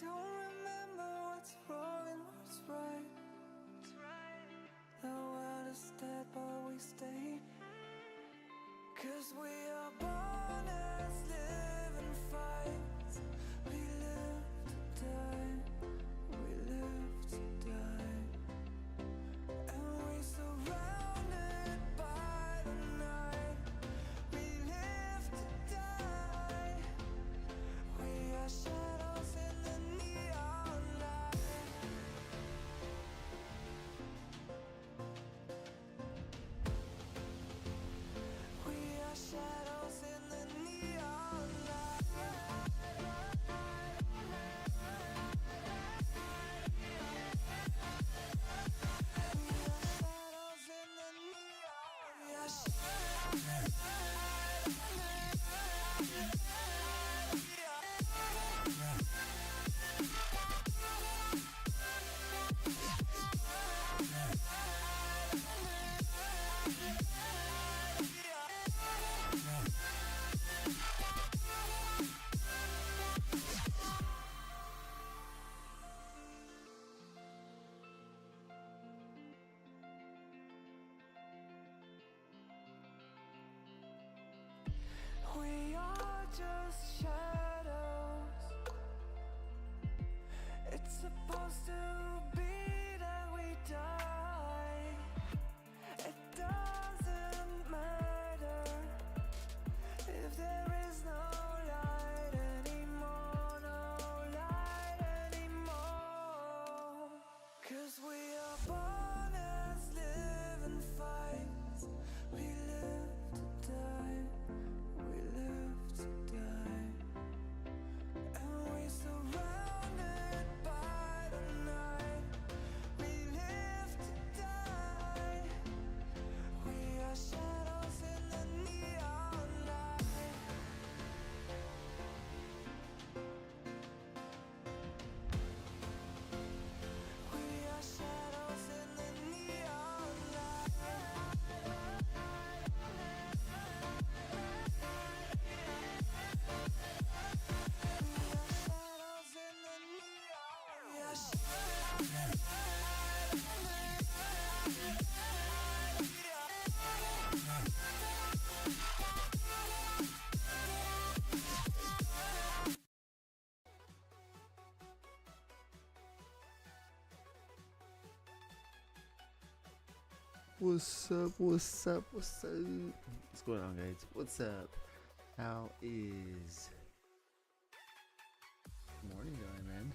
don't remember what's wrong and what's right. The world is dead but we stay, 'cause we are born as living fights. We live to die, we live to die. And we surrounded by the night. We live to die. We are shadows in the neon light. We are shadows in the neon light. We are shadows in the neon. We are We are just shadows. It's supposed to be that we die. It doesn't matter if there is no light anymore, no light anymore. 'Cause we are born as living fights. We live to die, we live to die. And we surrounded by the night. We live to die. We are shadows in the neon light. We are shadows in the neon light. We are shadows in the neon. We are What's up? What's up? What's up? What's going on, guys? What's up? How is morning going, man?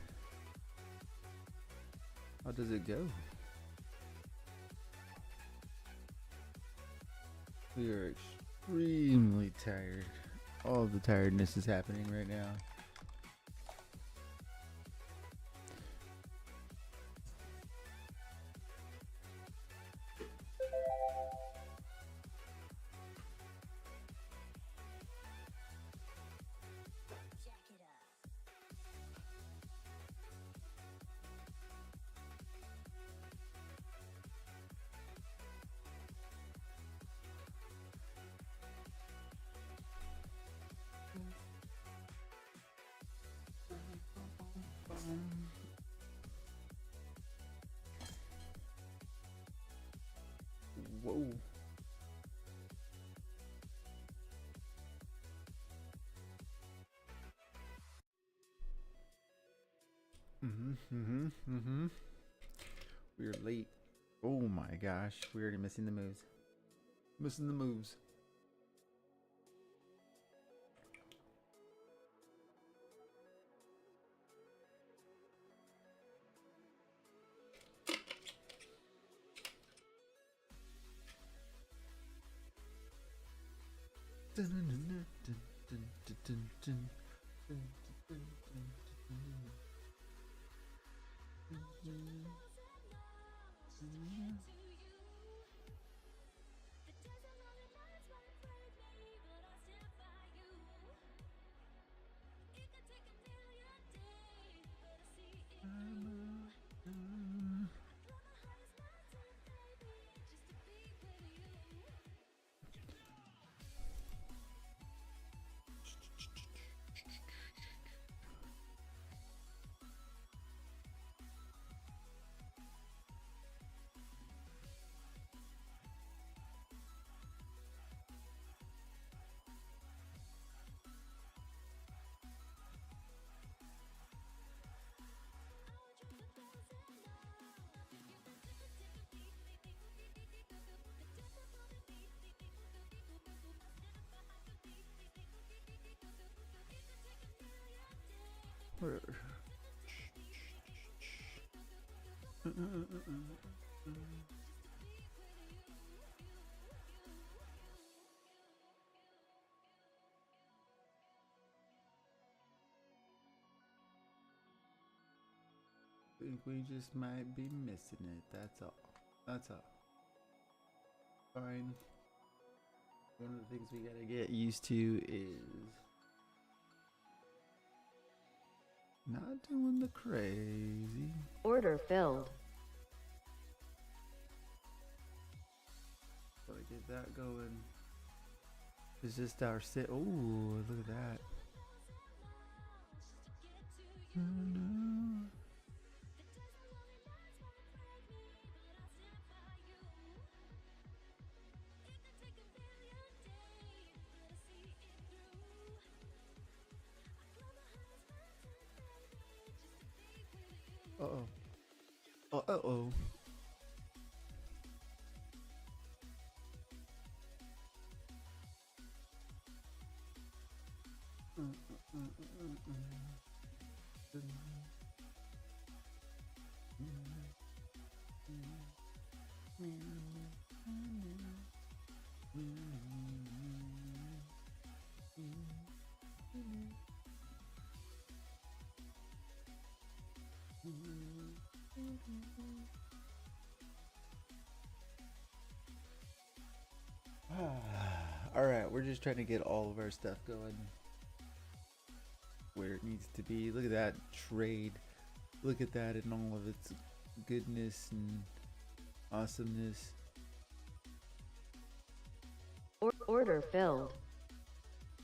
How does it go? We are extremely tired. All of the tiredness is happening right now. Whoa. We're late. Oh my gosh, we're already missing the moves. Missing the moves. Think we just might be missing it. That's all. That's all. Fine. One of the things we gotta get used to is not doing the crazy. Order filled. Gotta get that going. It's just our sit. Oh, look at that. Uh-oh. Uh-oh. All right, we're just trying to get all of our stuff going where it needs to be. Look at that trade. Look at that in all of its goodness and awesomeness. Order filled.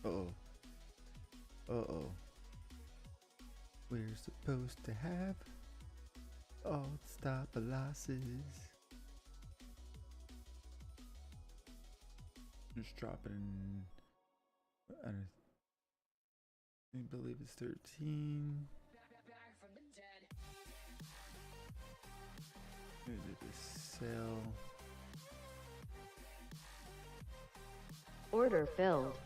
Uh-oh. Uh-oh. We're supposed to have all stop losses. Just dropping. I believe it's 13. Maybe this sell. Order filled.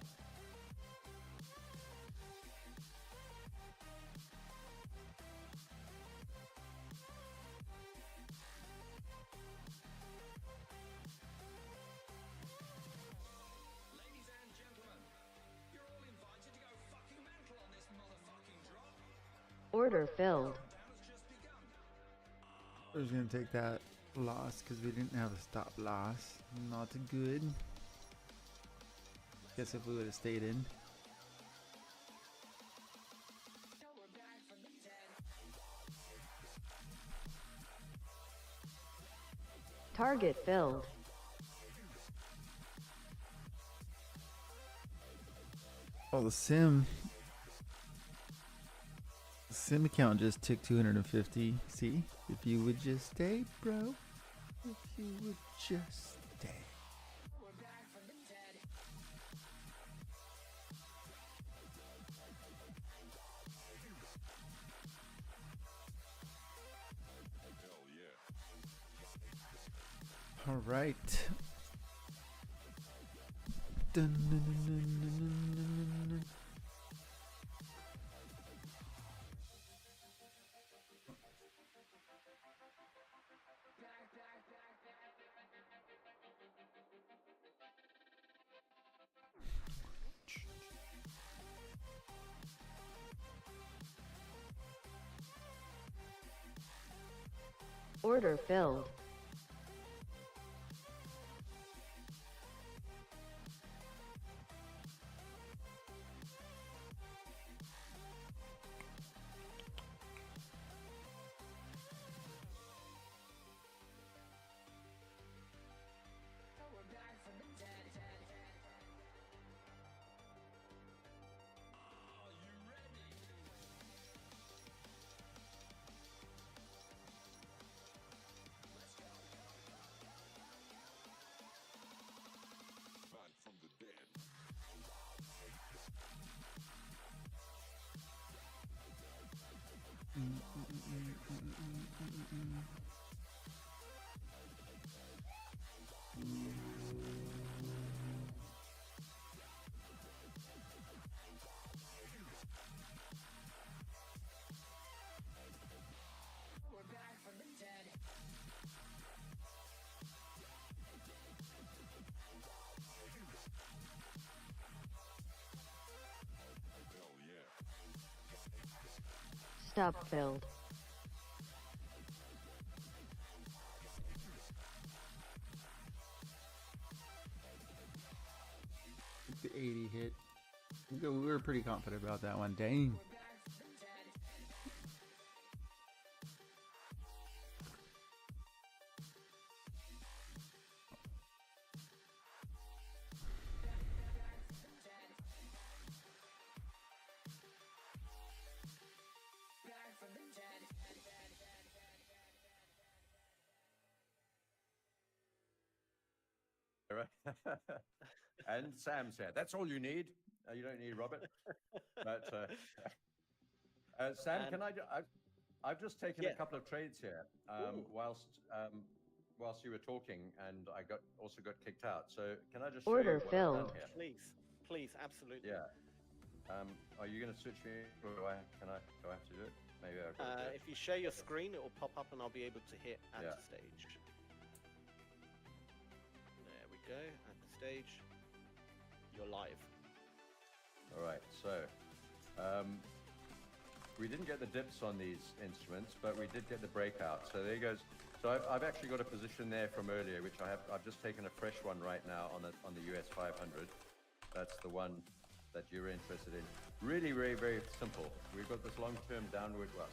Order filled. I was gonna take that loss because we didn't have a stop loss. Not good. Guess if we would have stayed in. Target filled. Oh, the sim account just took 250. See, if you would just stay, bro. If you would just stay. All right. Dun, dun, dun, dun, dun, dun, dun, dun. Order filled. Top filled. The 80 hit. We were pretty confident about that one. Dang. And Sam's here. That's all you need. You don't need Robert. But Sam, And- can I've just taken Yeah. a couple of trades here Ooh. whilst you were talking, and I also got kicked out. So can I just Order show you what I've filled. done here? Please, absolutely. Yeah. Are you going to switch me, or do I have to do it? Maybe I've got to do it. If you share your screen, it will pop up, and I'll be able to hit at Yeah. the stage. There we go. At the stage, you're live. All right, so we didn't get the dips on these instruments, but we did get the breakout. So there goes. So I've actually got a position there from earlier, which I've just taken a fresh one right now on the US 500. That's the one that you're interested in. Really, very, very simple. We've got this long-term downward, well,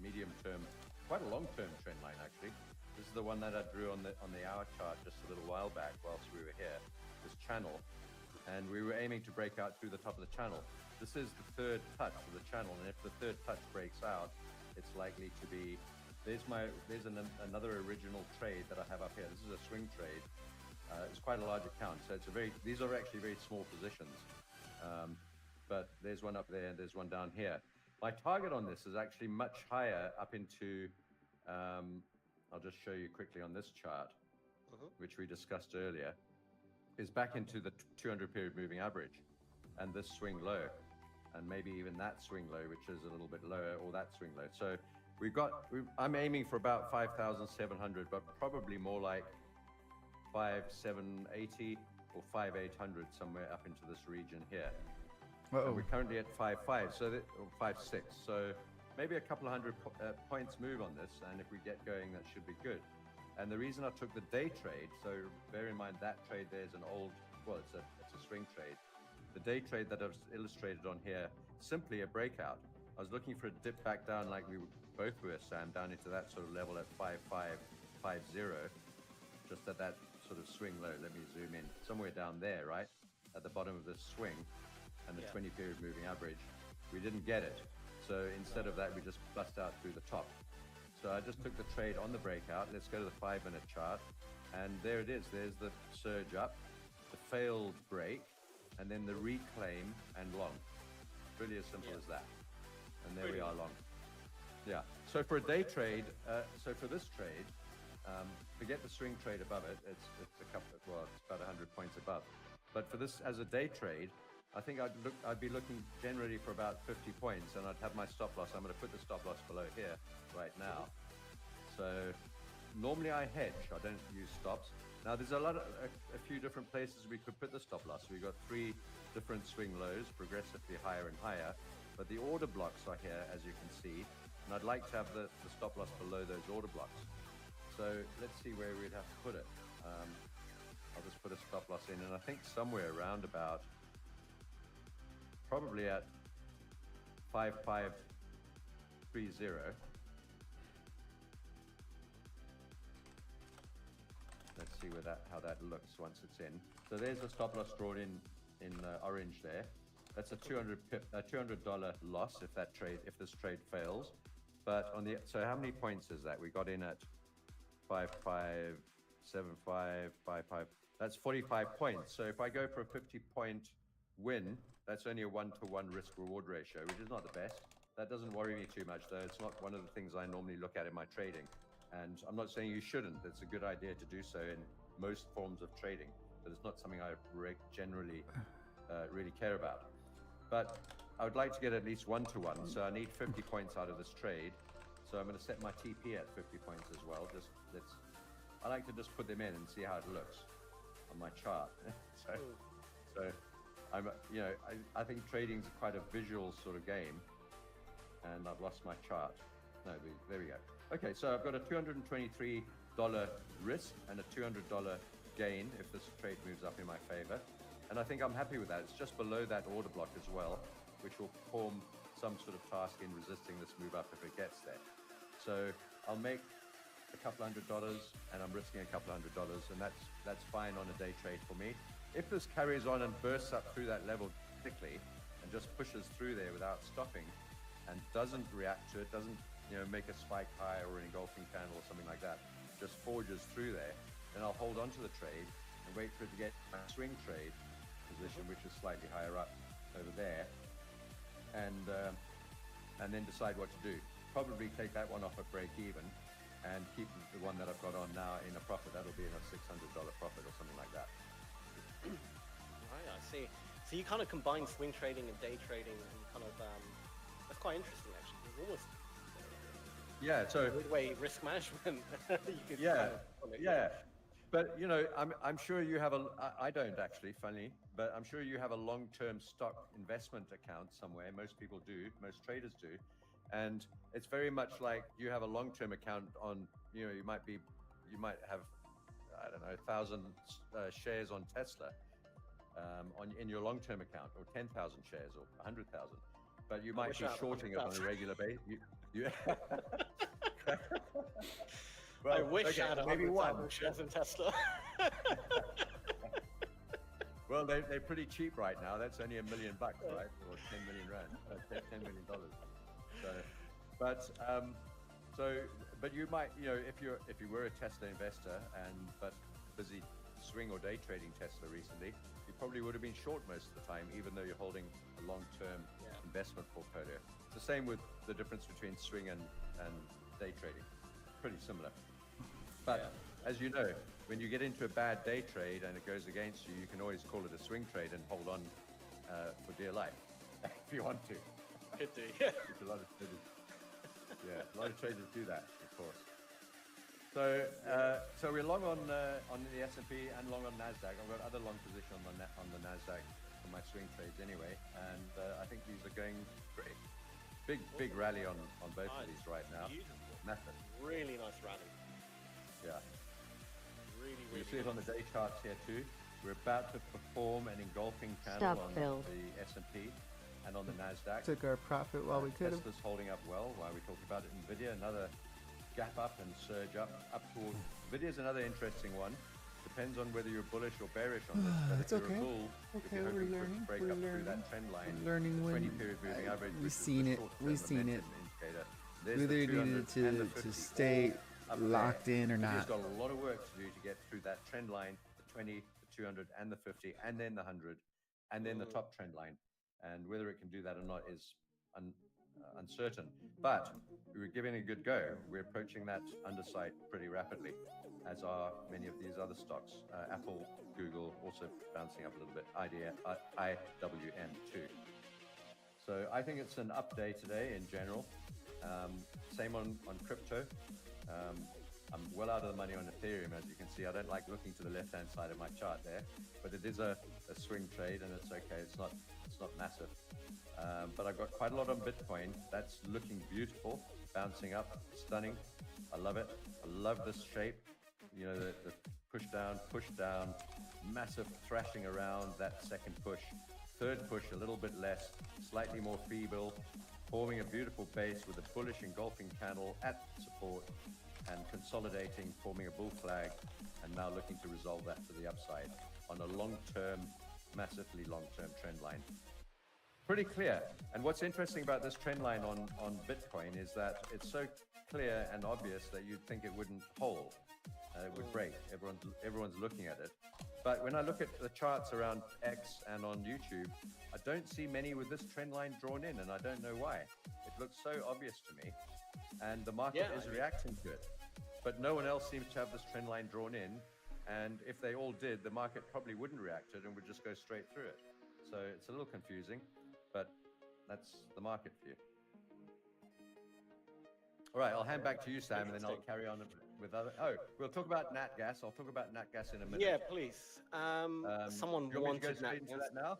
medium-term, quite a long-term trend line actually. This is the one that I drew on the hour chart just a little while back whilst we were here. This channel. And we were aiming to break out through the top of the channel. This is the third touch of the channel, and if the third touch breaks out, it's likely to be. There's another original trade that I have up here. This is a swing trade. It's quite a large account, so these are actually very small positions. But there's one up there, and there's one down here. My target on this is actually much higher, up into. I'll just show you quickly on this chart, which we discussed earlier. Is back into the 200 period moving average and this swing low, and maybe even that swing low, which is a little bit lower, or that swing low. So I'm aiming for about 5,700, but probably more like 5,780 or 5,800, somewhere up into this region here. And we're currently at 5.5, so or 5.6. So maybe a couple of hundred points move on this, and if we get going, that should be good. And the reason I took the day trade, so bear in mind that trade there's an old, well, it's a swing trade. The day trade that I've illustrated on here, simply a breakout. I was looking for a dip back down like we both were, Sam, down into that sort of level at 5.550, just at that sort of swing low. Let me zoom in. Somewhere down there, right? At the bottom of this swing and the 20 period moving average. We didn't get it. So instead of that, we just bust out through the top. So I just took the trade on the breakout. Let's go to the 5-minute chart. And there it is. There's the surge up, the failed break, and then the reclaim and long. Really as simple as that. And there we are long. Yeah. So for a day trade, so for this trade, forget the swing trade above it. It's a couple of, well, it's about 100 points above. But for this as a day trade, I think I'd be looking generally for about 50 points, and I'd have my stop loss. I'm going to put the stop loss below here right now. So normally I hedge. I don't use stops. Now there's a few different places we could put the stop loss. We've got 3 different swing lows, progressively higher and higher. But the order blocks are here, as you can see, and I'd like to have the stop loss below those order blocks. So let's see where we'd have to put it. I'll just put a stop loss in, and I think somewhere around about, probably at 5.530. Let's see how that looks once it's in. So there's the stop loss drawn in orange there. That's a $200 loss if this trade fails. But so how many points is that? We got in at 5.575, 5.5. That's 45 points. So if I go for a 50-point win, that's only a 1-to-1 risk-reward ratio, which is not the best. That doesn't worry me too much, though. It's not one of the things I normally look at in my trading. And I'm not saying you shouldn't. It's a good idea to do so in most forms of trading, but it's not something I generally really care about. But I would like to get at least 1-to-1, so I need 50 points out of this trade. So I'm going to set my TP at 50 points as well. I like to just put them in and see how it looks on my chart. so I think trading is quite a visual sort of game, and I've lost my chart. No, there we go. Okay, so I've got a $223 risk and a $200 gain if this trade moves up in my favor. And I think I'm happy with that. It's just below that order block as well, which will form some sort of task in resisting this move up if it gets there. So I'll make a couple $100 and I'm risking a couple $100, and that's fine on a day trade for me. If this carries on and bursts up through that level quickly and just pushes through there without stopping and doesn't react to it, doesn't make a spike high or an engulfing candle or something like that, just forges through there, then I'll hold on to the trade and wait for it to get my swing trade position, which is slightly higher up over there, and then decide what to do. Probably take that one off at break even and keep the one that I've got on now in a profit. That'll be in a $600 profit or something like that. Right, I see. So you kind of combine swing trading and day trading, and kind of that's quite interesting actually. It's almost so midway risk management. You could But I'm sure you have I don't actually, funny, but I'm sure you have a long-term stock investment account somewhere. Most people do, most traders do. And it's very much like you have a long-term account on, you might have, I don't know, 1,000 shares on Tesla in your long-term account, or 10,000 shares or 100,000, but you might be shorting it on a regular basis. Well, I wish I had maybe 100,000 shares in Tesla. Well, they're pretty cheap right now. That's only $1 million, right? Or 10 million rand, $10 million. But you might, if you were a Tesla investor but busy swing or day trading Tesla recently, you probably would have been short most of the time, even though you're holding a long-term investment portfolio. It's the same with the difference between swing and day trading. Pretty similar. But as you know, when you get into a bad day trade and it goes against you, you can always call it a swing trade and hold on for dear life if you want to. Could do, yeah. Which a lot of traders, a lot of traders do that, of course. So we're long on the S&P and long on NASDAQ. I've got other long position on the NASDAQ for my swing trades anyway, and I think these are going great. Big rally on both of these right now. Beautiful. Massive. Really nice rally. Yeah. Really. You see it on the day charts here too. We're about to perform an engulfing candle on the S&P and on the NASDAQ. Took our profit while we could have. Tesla's holding up well while we talk about it. NVIDIA, another gap up and surge up toward. NVIDIA's another interesting one. Depends on whether you're bullish or bearish on this. But It's if you're okay. a bull, if you're hoping for it to break up through that trend line, We're learning the when 20-period moving average, we've which is seen the it. short-term We've seen it. momentum indicator. There's Whether the you 200 needed and the to 50 stay up locked there. in or NVIDIA's not. got a lot of work to do to get through that trend line, the 20, the 200, and the 50, and then the 100, and then the top trend line. And whether it can do that or not is uncertain. But we were giving it a good go. We're approaching that underside pretty rapidly, as are many of these other stocks. Apple, Google also bouncing up a little bit. IWM too. So I think it's an up day today in general. Same on crypto. I'm well out of the money on Ethereum, as you can see. I don't like looking to the left-hand side of my chart there, but it is a swing trade, and it's okay. It's not massive. But I've got quite a lot on Bitcoin. That's looking beautiful, bouncing up, stunning. I love it. I love this shape. The push down, massive thrashing around that second push. Third push, a little bit less, slightly more feeble, forming a beautiful base with a bullish engulfing candle at support and consolidating, forming a bull flag, and now looking to resolve that to the upside on a long-term, massively long-term trend line. Pretty clear. And what's interesting about this trend line on Bitcoin is that it's so clear and obvious that you'd think it wouldn't hold. It would break. Everyone's looking at it. But when I look at the charts around X and on YouTube, I don't see many with this trend line drawn in, and I don't know why. It looks so obvious to me, and the market is reacting to it. But no one else seems to have this trend line drawn in, and if they all did, the market probably wouldn't react to it and would just go straight through it. So it's a little confusing, but that's the market for you. All right, I'll hand back to you, Sam, and then I'll carry on with other. Oh, we'll talk about nat gas. I'll talk about nat gas in a minute. Yeah, please. Someone do you want me to go wanted straight nat into gas. that now?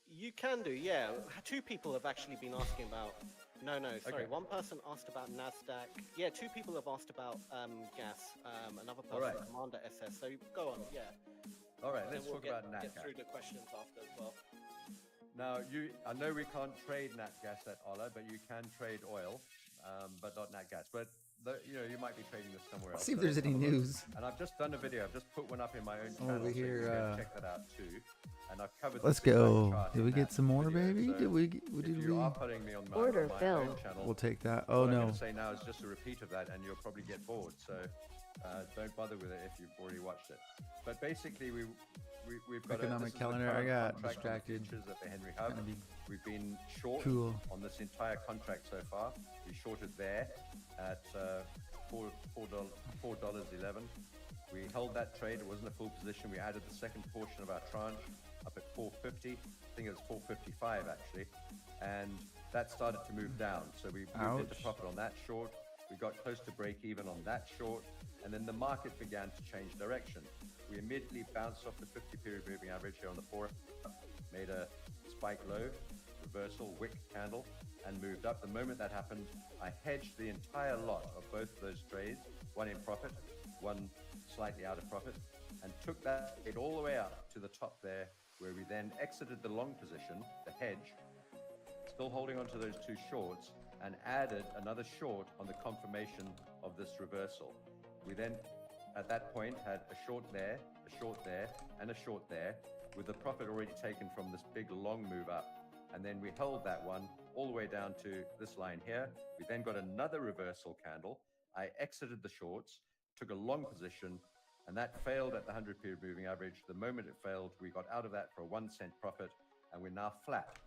You can do, yeah. 2 people have actually been asking about No, sorry. Okay. One person asked about NASDAQ. Yeah, two people have asked about gas. Another person, right. Commander SS. So go on, yeah. All right, And let's then talk we'll about nat get gas. through the questions after as well. Now, I know we can't trade nat gas at Hola, but you can trade oil, but not nat gas. But you might be trading this somewhere else. See if So there's let's any have a look. news. And I've just done a video. I've just put one up in my own channel. Over so you here, can go check that out too. And I've covered. Let's this exact go. chart Did in we get that some more, video. baby? So Did we? if Did you we? are following me on my, Order on my own filled. channel, We'll take that. Oh what I'm no. going to say now is just a repeat of that, and you'll probably get bored. So don't bother with it if you've already watched it. But basically, we've got Economic this is the calendar. I current got contract on the distracted. futures at the Henry Hub. Gonna be We've been short cool. on this entire contract so far. We shorted there at $4.11. We held that trade. It wasn't a full position. We added the second portion of our tranche up at 450. I think it was 455 actually, and that started to move down. So we moved into Ouch. profit on that short. We got close to break even on that short, and then the market began to change direction. We immediately bounced off the 50-period moving average here on the 4, made a spike low, reversal, wick candle, and moved up. The moment that happened, I hedged the entire lot of both of those trades, one in profit, one slightly out of profit, and took that trade all the way up to the top there, where we then exited the long position, the hedge, still holding on to those two shorts, and added another short on the confirmation of this reversal. We then, at that point, had a short there, a short there, and a short there, with the profit already taken from this big long move up. And then we held that one all the way down to this line here. We then got another reversal candle. I exited the shorts, took a long position, and that failed at the 100-period moving average. The moment it failed, we got out of that for a 1 cent profit, and we're now flat.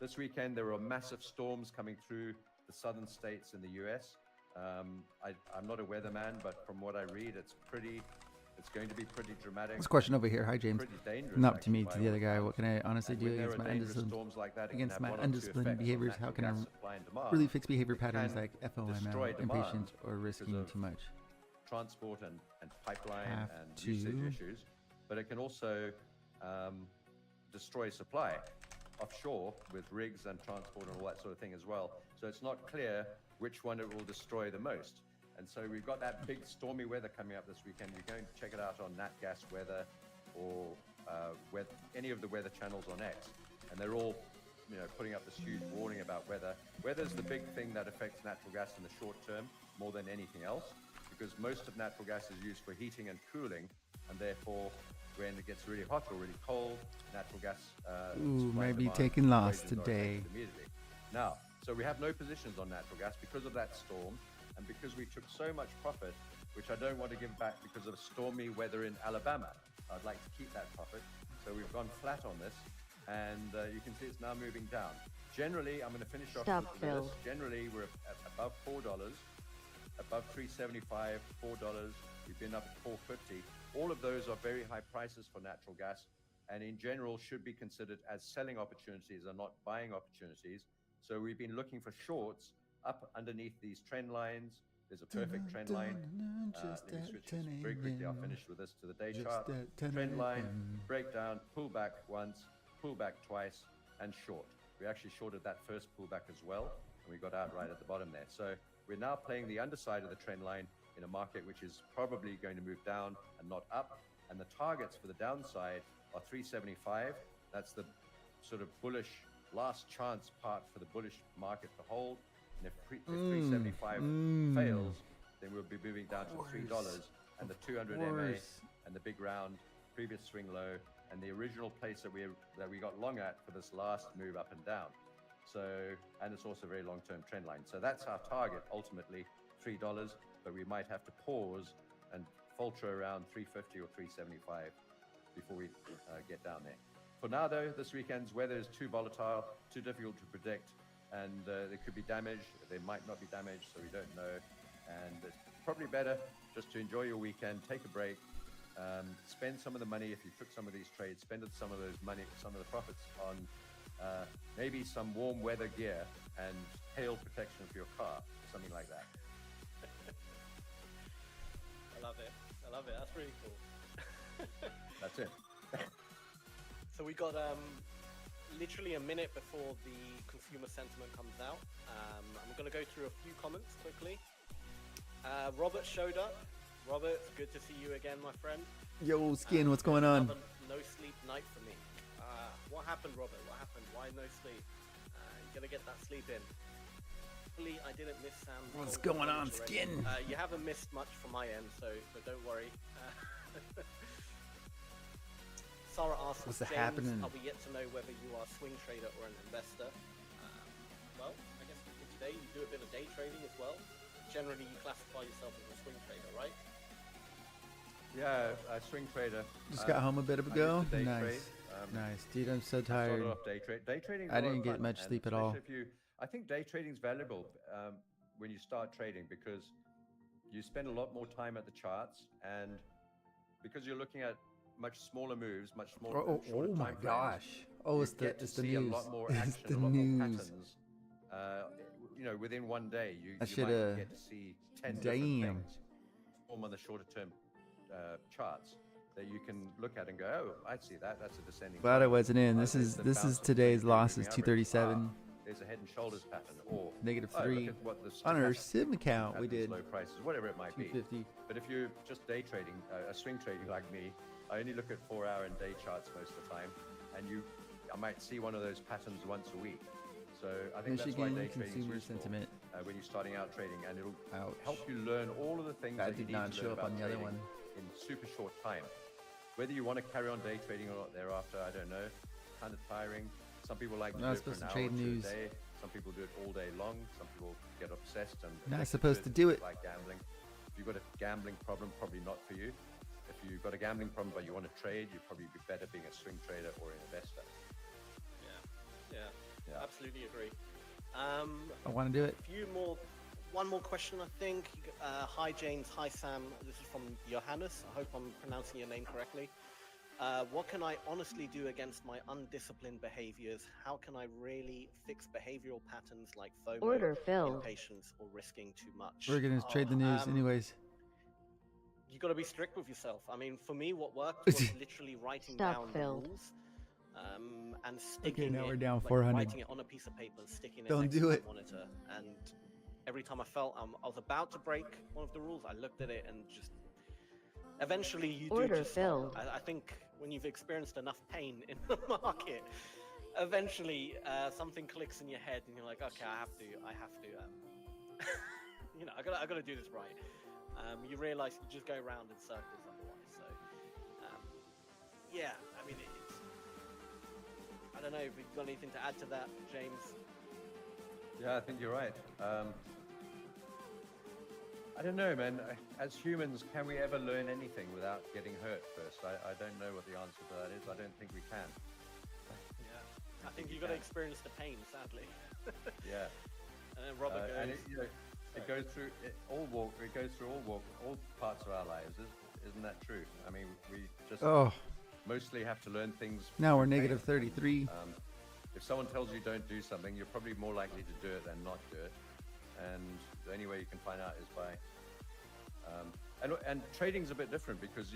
This weekend, there were massive storms coming through the southern states in the US. I'm not a weatherman, but from what I read, it's going to be pretty dramatic. This question over here. Hi, James. Pretty dangerous, Not to me, actually, to by the all other guy. What accounts. can I honestly And do when there against are my dangerous undisciplined, storms like that, it can against have my one or two undisciplined effects on behaviors? How natural can I gas supply and demand. really fix behavior It patterns can like FOMO, destroy demand impatience, or because risking of too much? transport and pipeline Have and to. usage issues, but it can also destroy supply offshore with rigs and transport and all that sort of thing as well. So it's not clear which one it will destroy the most. And so we've got that big stormy weather coming up this weekend. You're going to check it out on Nat Gas Weather or any of the weather channels on X, and they're all putting up this huge warning about weather. Weather's the big thing that affects natural gas in the short term more than anything else, because most of natural gas is used for heating and cooling, and therefore when it gets really hot or really cold, natural gas Ooh, supply and maybe demand taking loss equations are today. affected immediately. Now, so we have no positions on natural gas because of that storm, and because we took so much profit, which I don't want to give back because of stormy weather in Alabama. I'd like to keep that profit. So we've gone flat on this, and you can see it's now moving down. Generally, I'm going to finish off Stop with this. filled. Generally, we're above $4, above $3.75, $4. We've been up at $4.50. All of those are very high prices for natural gas, and in general should be considered as selling opportunities and not buying opportunities. So we've been looking for shorts up underneath these trend lines. There's a perfect trend line. Let me switch this very quickly. I'll finish with this to the day chart. Trend line, breakdown, pullback once, pullback twice, and short. We actually shorted that first pullback as well, and we got out right at the bottom there. So we're now playing the underside of the trend line in a market which is probably going to move down and not up. And the targets for the downside are 375. That's the sort of bullish last chance part for the bullish market to hold. And if 375 fails, then we'll be moving down to $3, and the 200 MA and the big round previous swing low and the original place that we got long at for this last move up and down. So, and it's also a very long-term trend line. So that's our target, ultimately $3, but we might have to pause and falter around 350 or 375 before we get down there. For now, though, this weekend's weather is too volatile, too difficult to predict, and there could be damage. There might not be damage, so we don't know. And it's probably better just to enjoy your weekend, take a break, spend some of the money if you took some of these trades, spend some of those money, some of the profits on maybe some warm weather gear and hail protection for your car, something like that. I love it. I love it. That's really cool. That's it. So we got literally a minute before the consumer sentiment comes out. I'm going to go through a few comments quickly. Robert showed up. Robert, good to see you again, my friend. Yo, Skin, what's going on? No sleep night for me. What happened, Robert? What happened? Why no sleep? You gotta get that sleep in. Hopefully, I didn't miss Sam. What's going on, Skin? You haven't missed much from my end, so don't worry. Sarah asks, What's James, happening? are we yet to know whether you are a swing trader or an investor? Well, I guess today you do a bit of day trading as well. Generally, you classify yourself as a swing trader, right? Yeah, a swing trader. Just got home a bit ago. I used to day Nice. trade. Nice, dude. I'm so I started tired. off day trade. Day trading. I didn't get much sleep at all. I think day trading is valuable when you start trading because you spend a lot more time at the charts, and because you're looking at much smaller moves, much smaller. Oh my gosh! Oh, it's the news. A lot more It's action, the a lot more news. patterns. Within one day, you I might shoulda- get to see 10 Damn. different things form on the shorter term charts that you can look at and go, oh, I see that. That's a descending. Glad I line. wasn't in. There's This the is bounce of today's the losses. moving 237. There's a head and shoulders pattern, or Negative oh, look 3. at what the On our stochastic sim account, we happens, did low prices, whatever it might be. 250. But if you're just day trading, a swing trading like me, I only look at 4-hour and day charts most of the time, and I might see one of those patterns once a week. So I think that's why Michigan day trading is consumer useful sentiment. when you're starting out trading, and it'll Ouch. help you learn all of the things That that you did need not to show learn up on about the other trading one. in super short time. Whether you want to carry on day trading or not thereafter, I don't know. Kind of tiring. Some people like to Not do it for supposed an to hour trade or two news. a day. Some people do it all day long. Some people get obsessed and Not addicted supposed to do it. Like gambling. If you've got a gambling problem, probably not for you. If you've got a gambling problem but you want to trade, you'd probably be better being a swing trader or an investor. Yeah, absolutely agree. I want to do it. One more question, I think. Hi, James. Hi, Sam. This is from Johannes. I hope I'm pronouncing your name correctly. What can I honestly do against my undisciplined behaviors? How can I really fix behavioral patterns like FOMO, Order filled. impatience, or risking too much? We're gonna trade the news anyways. You got to be strict with yourself. I mean, for me, what worked was literally writing Stop down filled. the rules. And sticking now it, we're down like 400. writing it on a piece of paper and sticking it Don't next do to it. my monitor. And every time I felt I was about to break one of the rules, I looked at it and just eventually you Order do just filled. stop. I think when you've experienced enough pain in the market, eventually something clicks in your head and you're like, okay, I have to I gotta do this right. You realize you just go around in circles otherwise. So yeah, I mean I don't know if you've got anything to add to that, James. Yeah, I think you're right. I don't know, man. As humans, can we ever learn anything without getting hurt first? I don't know what the answer to that is. I don't think we can. Yeah, I think you've got to experience the pain, sadly. Yeah. And then Robert goes. And it goes through all parts of our lives. Isn't that true? I mean, we just mostly have to learn things. Now we're through negative pain. 33. If someone tells you don't do something, you're probably more likely to do it than not do it. And the only way you can find out is by and trading's a bit different because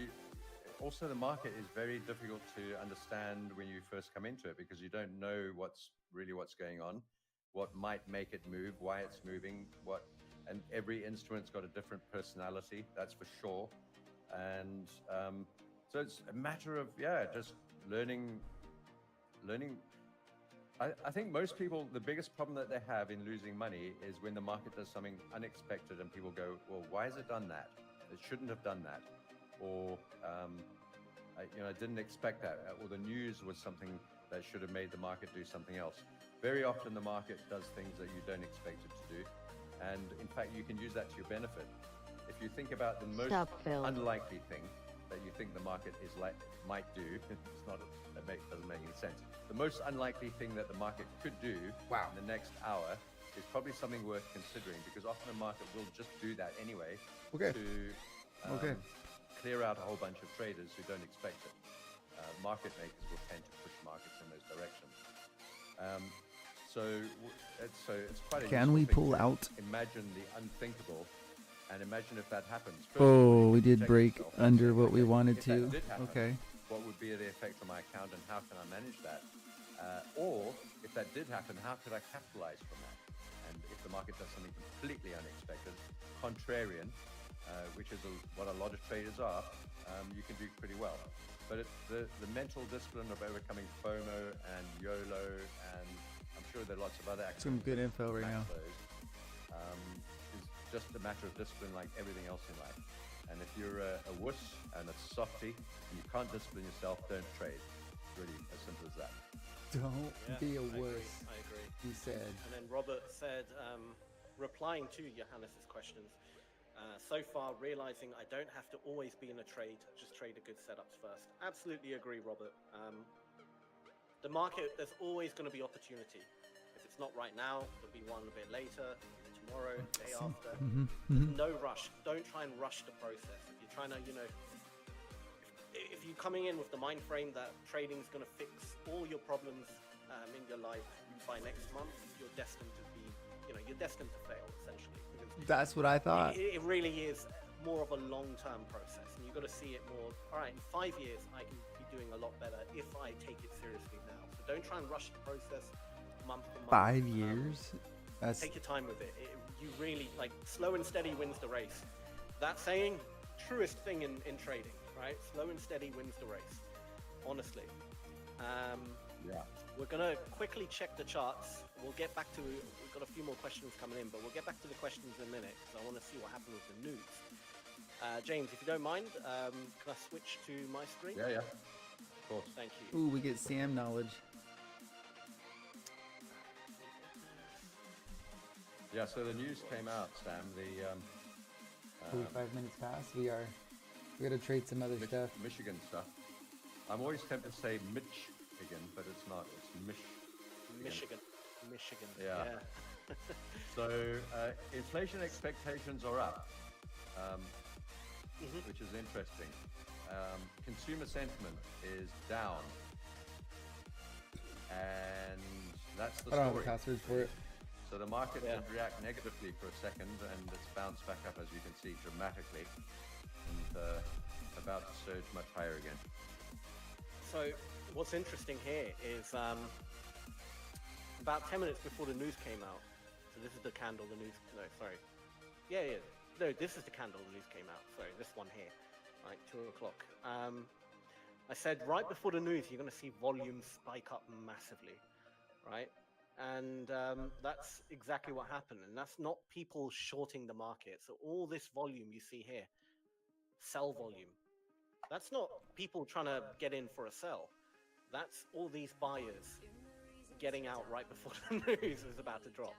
also the market is very difficult to understand when you first come into it because you don't know what's going on, what might make it move, why it's moving, and every instrument's got a different personality, that's for sure. And so it's a matter of just learning. I think most people, the biggest problem that they have in losing money is when the market does something unexpected and people go, well, why has it done that? It shouldn't have done that. Or, I didn't expect that. Or the news was something that should have made the market do something else. Very often the market does things that you don't expect it to do. And in fact, you can use that to your benefit. If you think about the most unlikely thing that you think the market might do, doesn't make any sense. The most unlikely thing that the market could do in the next hour is probably something worth considering because often the market will just do that anyway to clear out a whole bunch of traders who don't expect it. Market makers will tend to push markets in those directions. So it's quite a Can we useful thing pull to out? Imagine the unthinkable and imagine if that happens. Oh, we did Protect break yourself. under what we wanted If that to. did happen, Okay. what would be the effect on my account and how can I manage that? Or if that did happen, how could I capitalize from that? And if the market does something completely unexpected, contrarian, which is what a lot of traders are, you can do pretty well. But the mental discipline of overcoming FOMO and YOLO, and I'm sure there are lots of other Some good info right now. Is just a matter of discipline like everything else in life. And if you're a wuss and a softy and you can't discipline yourself, don't trade. Really as simple as that. Don't be a wuss. I agree. He said. And then Robert said, replying to Johannes's questions, so far realizing I don't have to always be in a trade, just trade a good setups first. Absolutely agree, Robert. The market, there's always going to be opportunity. If it's not right now, there'll be one a bit later, tomorrow, day after. No rush. Don't try and rush the process. If you're trying to, if you're coming in with the mind frame that trading is going to fix all your problems in your life by next month, you're destined to be, you're destined to fail, essentially. That's what I thought. It really is more of a long-term process, and you've got to see it more. All right, in 5 years, I can be doing a lot better if I take it seriously now. So don't try and rush the process month to month. 5 years? Take your time with it. You really, slow and steady wins the race. That saying, truest thing in trading, right? Slow and steady wins the race, honestly. Yeah. We're going to quickly check the charts. We'll get back to, we've got a few more questions coming in, but we'll get back to the questions in a minute because I want to see what happened with the news. James, if you don't mind, can I switch to my screen? Yeah, of course. Thank you. Ooh, we get Sam knowledge. Yeah, so the news came out, Sam. 45 minutes past. We gotta trade some other stuff. Michigan stuff. I'm always tempted to say Michigan, but it's not. It's Michigan. Yeah. So inflation expectations are up, which is interesting. Consumer sentiment is down, and that's the story. I don't have a password for it. So the market did react negatively for a second, and it's bounced back up, as you can see, dramatically, and about to surge much higher again. So what's interesting here is about 10 minutes before the news came out. So this is the candle, the news. No, sorry. Yeah. No, this is the candle, the news came out. Sorry, this one here, right, 2 o'clock. I said right before the news, you're going to see volume spike up massively, right? And that's exactly what happened. And that's not people shorting the market. So all this volume you see here, sell volume. That's not people trying to get in for a sell. That's all these buyers getting out right before the news is about to drop,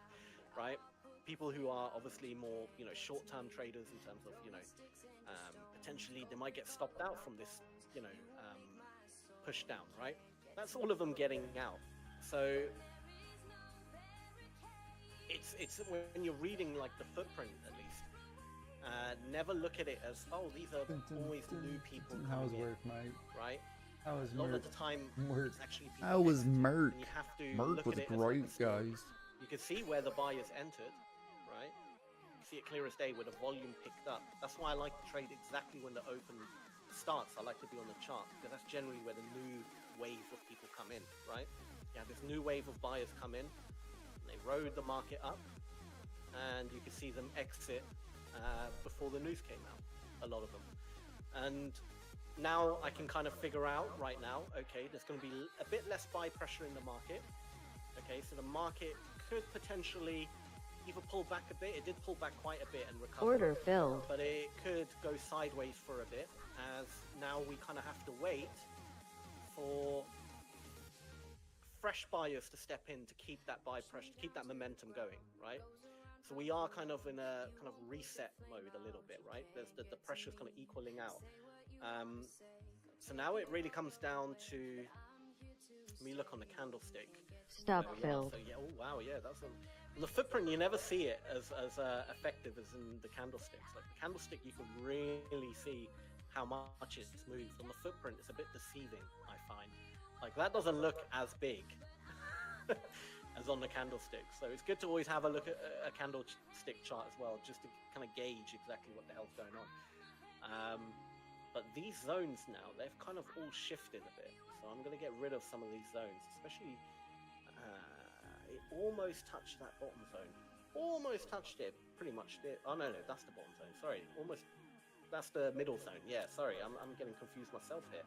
right? People who are obviously more, short-term traders in terms of, potentially they might get stopped out from this, push down, right? That's all of them getting out. So it's when you're reading the footprint at least, never look at it as, oh, these are always new people How's coming work, in, Mike? right? How was A lot Merc? of the time, Merc. it's actually people How was exiting, Merc? and you have to Merc look was at it as great, a story. guys. You can see where the buyers entered, right? You see it clear as day where the volume picked up. That's why I like to trade exactly when the open starts. I like to be on the chart because that's generally where the new wave of people come in, right? You have this new wave of buyers come in, and they rode the market up, and you can see them exit before the news came out, a lot of them. And now I can kind of figure out right now, okay, there's going to be a bit less buy pressure in the market. Okay, so the market could potentially either pull back a bit. It did pull back quite a bit and recover. Order filled. But it could go sideways for a bit, as now we kind of have to wait for fresh buyers to step in to keep that buy pressure, to keep that momentum going, right? So we are kind of in a kind of reset mode a little bit, right? There's the pressure's kind of equaling out. So now it really comes down to, let me look on the candlestick. Stop filled. So yeah, oh wow, yeah, that's the footprint. You never see it as effective as in the candlesticks. Like the candlestick, you can really see how much it's moved. On the footprint, it's a bit deceiving, I find. Like that doesn't look as big as on the candlestick. So it's good to always have a look at a candlestick chart as well, just to kind of gauge exactly what the hell's going on. But these zones now, they've kind of all shifted a bit. So I'm going to get rid of some of these zones, especially it almost touched that bottom zone. Almost touched it, pretty much did. Oh no, that's the bottom zone. Sorry, almost. That's the middle zone. Yeah, sorry, I'm getting confused myself here.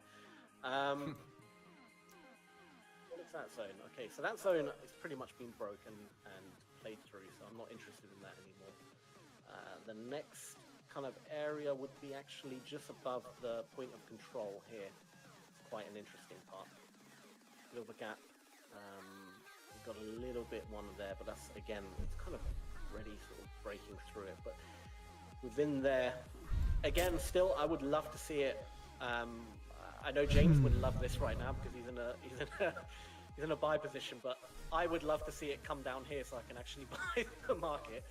What is that zone? Okay, so that zone is pretty much been broken and played through, so I'm not interested in that anymore. The next kind of area would be actually just above the point of control here. It's quite an interesting part. A bit of a gap. We've got a little bit one there, but that's, again, it's kind of already sort of breaking through it. But within there, again, still, I would love to see it. I know James would love this right now because he's in a buy position, but I would love to see it come down here so I can actually buy the market.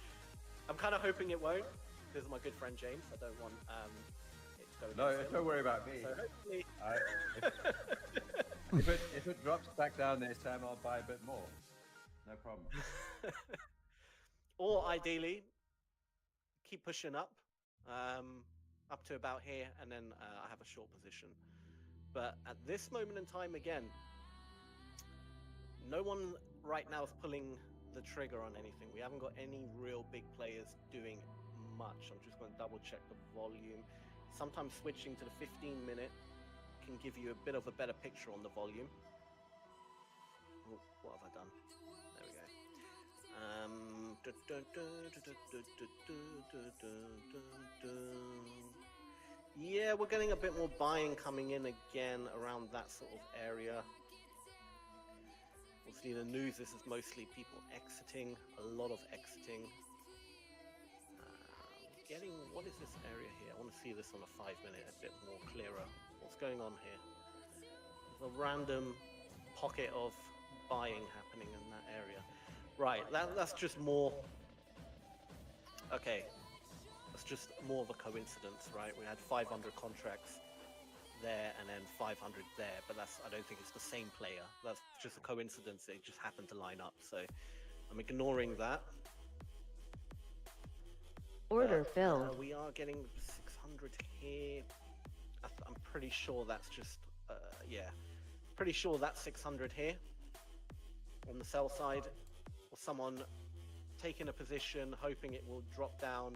I'm kind of hoping it won't because of my good friend James. I don't want it to go. No, don't worry about me. So hopefully, if it drops back down this time, I'll buy a bit more. No problem. Or ideally, keep pushing up to about here, and then I have a short position. But at this moment in time, again, no one right now is pulling the trigger on anything. We haven't got any real big players doing much. I'm just going to double check the volume. Sometimes switching to the 15-minute can give you a bit of a better picture on the volume. Oh, what have I done? There we go. Yeah, we're getting a bit more buying coming in again around that sort of area. Obviously, the news, this is mostly people exiting, a lot of exiting. What is this area here? I want to see this on a 5-minute, a bit more clearer. What's going on here? There's a random pocket of buying happening in that area. Right, that's just more... Okay, that's just more of a coincidence, right? We had 500 contracts there and then 500 there, but I don't think it's the same player. That's just a coincidence. It just happened to line up. So I'm ignoring that. Order filled. We are getting 600 here. I'm pretty sure that's just, yeah, pretty sure that's 600 here on the sell side, or someone taking a position, hoping it will drop down,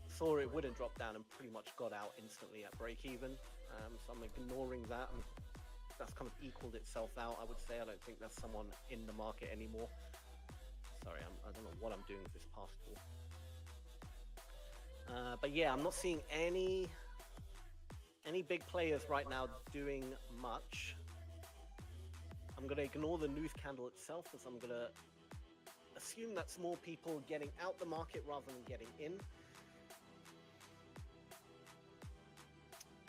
saw it wouldn't drop down and pretty much got out instantly at break even. So I'm ignoring that. That's kind of equaled itself out, I would say. I don't think there's someone in the market anymore. Sorry, I don't know what I'm doing with this passport. But yeah, I'm not seeing any big players right now doing much. I'm going to ignore the news candle itself, as I'm going to assume that's more people getting out the market rather than getting in.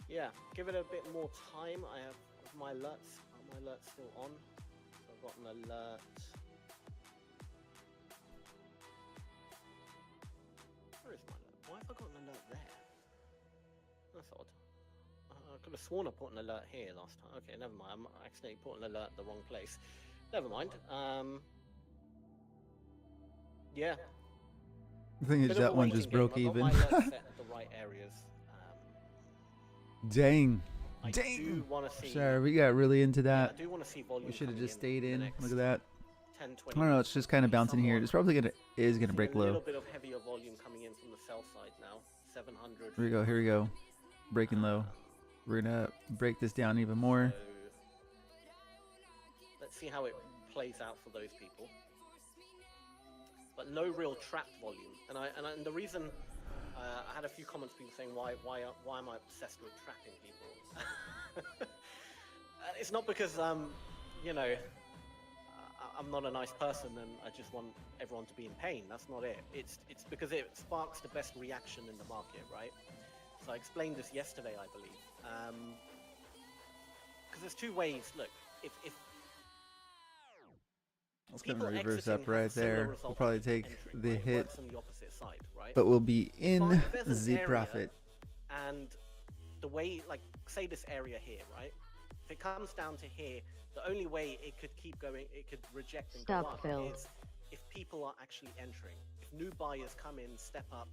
Yeah, give it a bit more time. I have my alerts. Are my alerts still on? So I've got an alert. Where is my alert? Why have I got an alert there? That's odd. I could have sworn I put an alert here last time. Okay, never mind. I accidentally put an alert in the wrong place. Never mind. Yeah. The thing is, that one just broke even. I got my alerts set at the right areas. Dang. I do want to see. Sorry, we got really into that. Yeah, I do want to see volume. We should have just in stayed in. next Look at that. 10, I don't know. It's just kind of bouncing here. It's probably gonna break a little low. bit of heavier volume coming in from the sell side now. 700. Here we go. Here we go. Breaking low. We're gonna break this down even more. So, let's see how it plays out for those people. But no real trapped volume, and the reason I had a few comments, people saying why am I obsessed with trapping people? It's not because you know, I'm not a nice person and I just want everyone to be in pain. That's not it. It's because it sparks the best reaction in the market, right? So I explained this yesterday, I believe. Because there's two ways. Look, if It's gonna reverse up right there. We'll probably take the hit, on the opposite side, right? but we'll be in If there's an the area profit. And the way, like, say this area here, right? If it comes down to here, the only way it could keep going, it could reject and go Stop up, filled. is if people are actually entering. If new buyers come in, step up,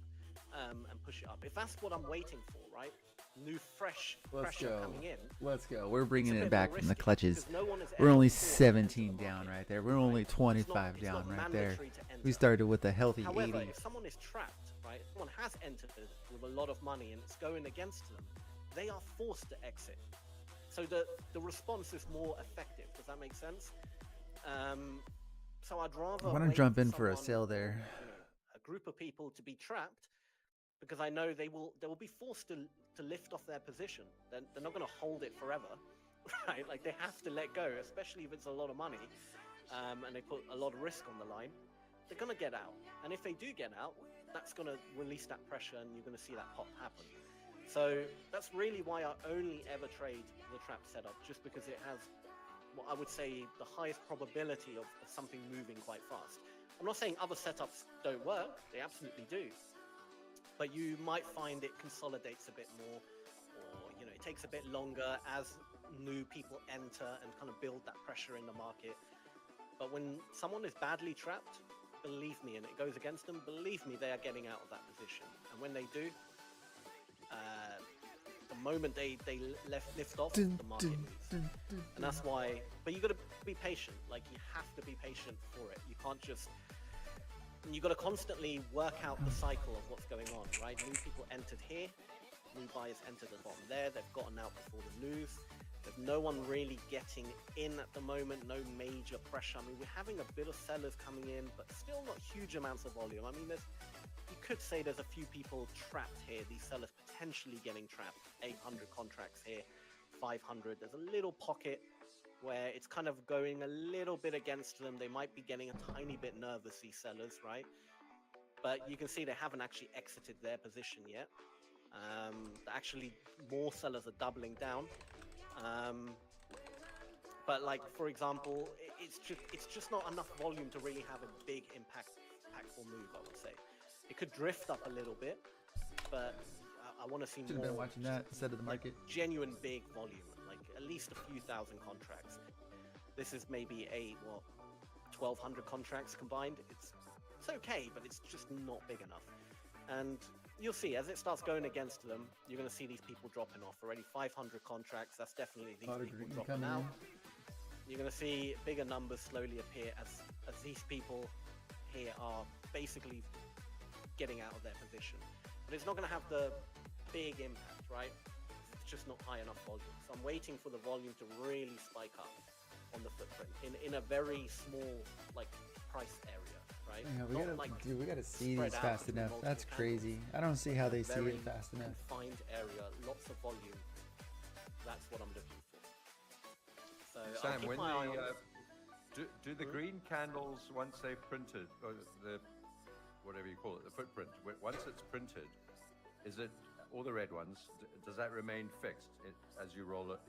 and push it up. If that's what I'm waiting for, right? new fresh Let's pressure go. coming in. Let's go. We're bringing It's a it bit back more from the risky clutches. because no one has We're ever only before entered the 17 down market, right there. We're only It's 25 not down right there. mandatory to enter. We started with a healthy However, 80. if someone is trapped, right, someone has entered with a lot of money and it's going against them, they are forced to exit. So the response is more effective. Does that make sense? So I'd rather I want to wait jump in for a someone sale or, there. a group of people to be trapped, because I know they will be forced to lift off their position. They're not going to hold it forever, right? Like they have to let go, especially if it's a lot of money, and they put a lot of risk on the line. They're going to get out, and if they do get out, that's going to release that pressure, and you're going to see that pop happen. So that's really why I only ever trade the trap setup, just because it has what I would say the highest probability of something moving quite fast. I'm not saying other setups don't work, they absolutely do. But you might find it consolidates a bit more, or it takes a bit longer as new people enter and kind of build that pressure in the market. But when someone is badly trapped, believe me, and it goes against them, believe me, they are getting out of that position. And when they do, the moment they lift off, the market moves. And that's why, but you got to be patient. Like you have to be patient for it. You can't just, you got to constantly work out the cycle of what's going on, right? New people entered here, new buyers entered at the bottom there. They've gotten out before the news. There's no one really getting in at the moment, no major pressure. I mean, we're having a bit of sellers coming in, but still not huge amounts of volume. I mean, you could say there's a few people trapped here, these sellers potentially getting trapped, 800 contracts here, 500. There's a little pocket where it's kind of going a little bit against them. They might be getting a tiny bit nervous, these sellers, right? But you can see they haven't actually exited their position yet. Actually, more sellers are doubling down. But like, for example, it's just not enough volume to really have a big impactful move, I would say. It could drift up a little bit, but I want to see Should have more. been watching that instead of the market. Genuine big volume, like at least a few thousand contracts. This is maybe 1,200 contracts combined. It's okay, but it's just not big enough. And you'll see as it starts going against them, you're going to see these people dropping off. Already 500 contracts. That's definitely these people dropping out. You're going to see bigger numbers slowly appear as these people here are basically getting out of their position. But it's not going to have the big impact, right? It's just not high enough volume. So I'm waiting for the volume to really spike up on the footprint in a very small like price area, right? Yeah, we gotta see these fast enough. That's crazy. I don't see how they see it fast enough. Confined area, lots of volume. That's what I'm looking for. So Sam, I'll keep when my eye on do the green candles, once they've printed, or the whatever you call it, the footprint, once it's printed, is it, all the red ones, does that remain fixed as you roll it,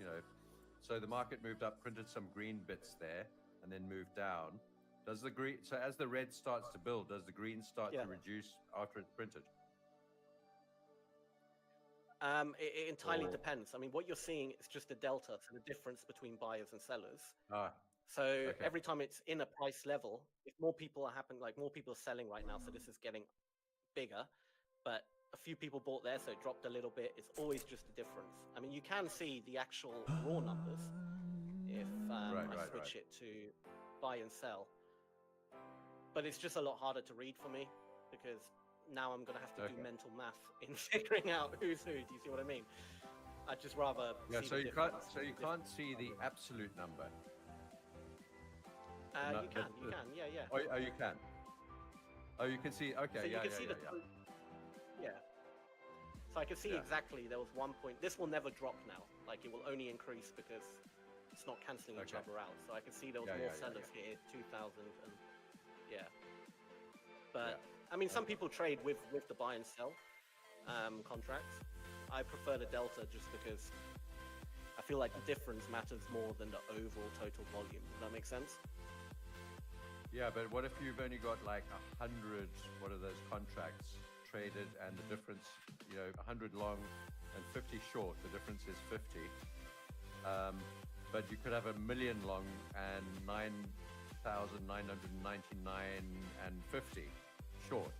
so the market moved up, printed some green bits there, and then moved down. Does the green, so as the red starts to build, does the green start to reduce after it's printed? It entirely depends. I mean, what you're seeing is just a delta, so the difference between buyers and sellers. So every time it's in a price level, if more people are more people are selling right now, so this is getting bigger, but a few people bought there, so it dropped a little bit. It's always just a difference. I mean, you can see the actual raw numbers if I switch it to buy and sell, but it's just a lot harder to read for me because now I'm going to have to do mental math in figuring out who's who. Do you see what I mean? I'd just rather so you can't see the absolute number. You can, yeah. Oh, you can. Oh, you can see. Okay, so you can see yeah. So I can see exactly there was 1 point. This will never drop now. Like it will only increase because it's not canceling each other out. So I can see there was more sellers here, 2,000, and But I mean, some people trade with the buy and sell contracts. I prefer the delta just because I feel like the difference matters more than the overall total volume. Does that make sense? Yeah, but what if you've only got like 100, what are those contracts traded, and the difference, 100 long and 50 short, the difference is 50. But you could have 1 million long and 9,999 and 50 short.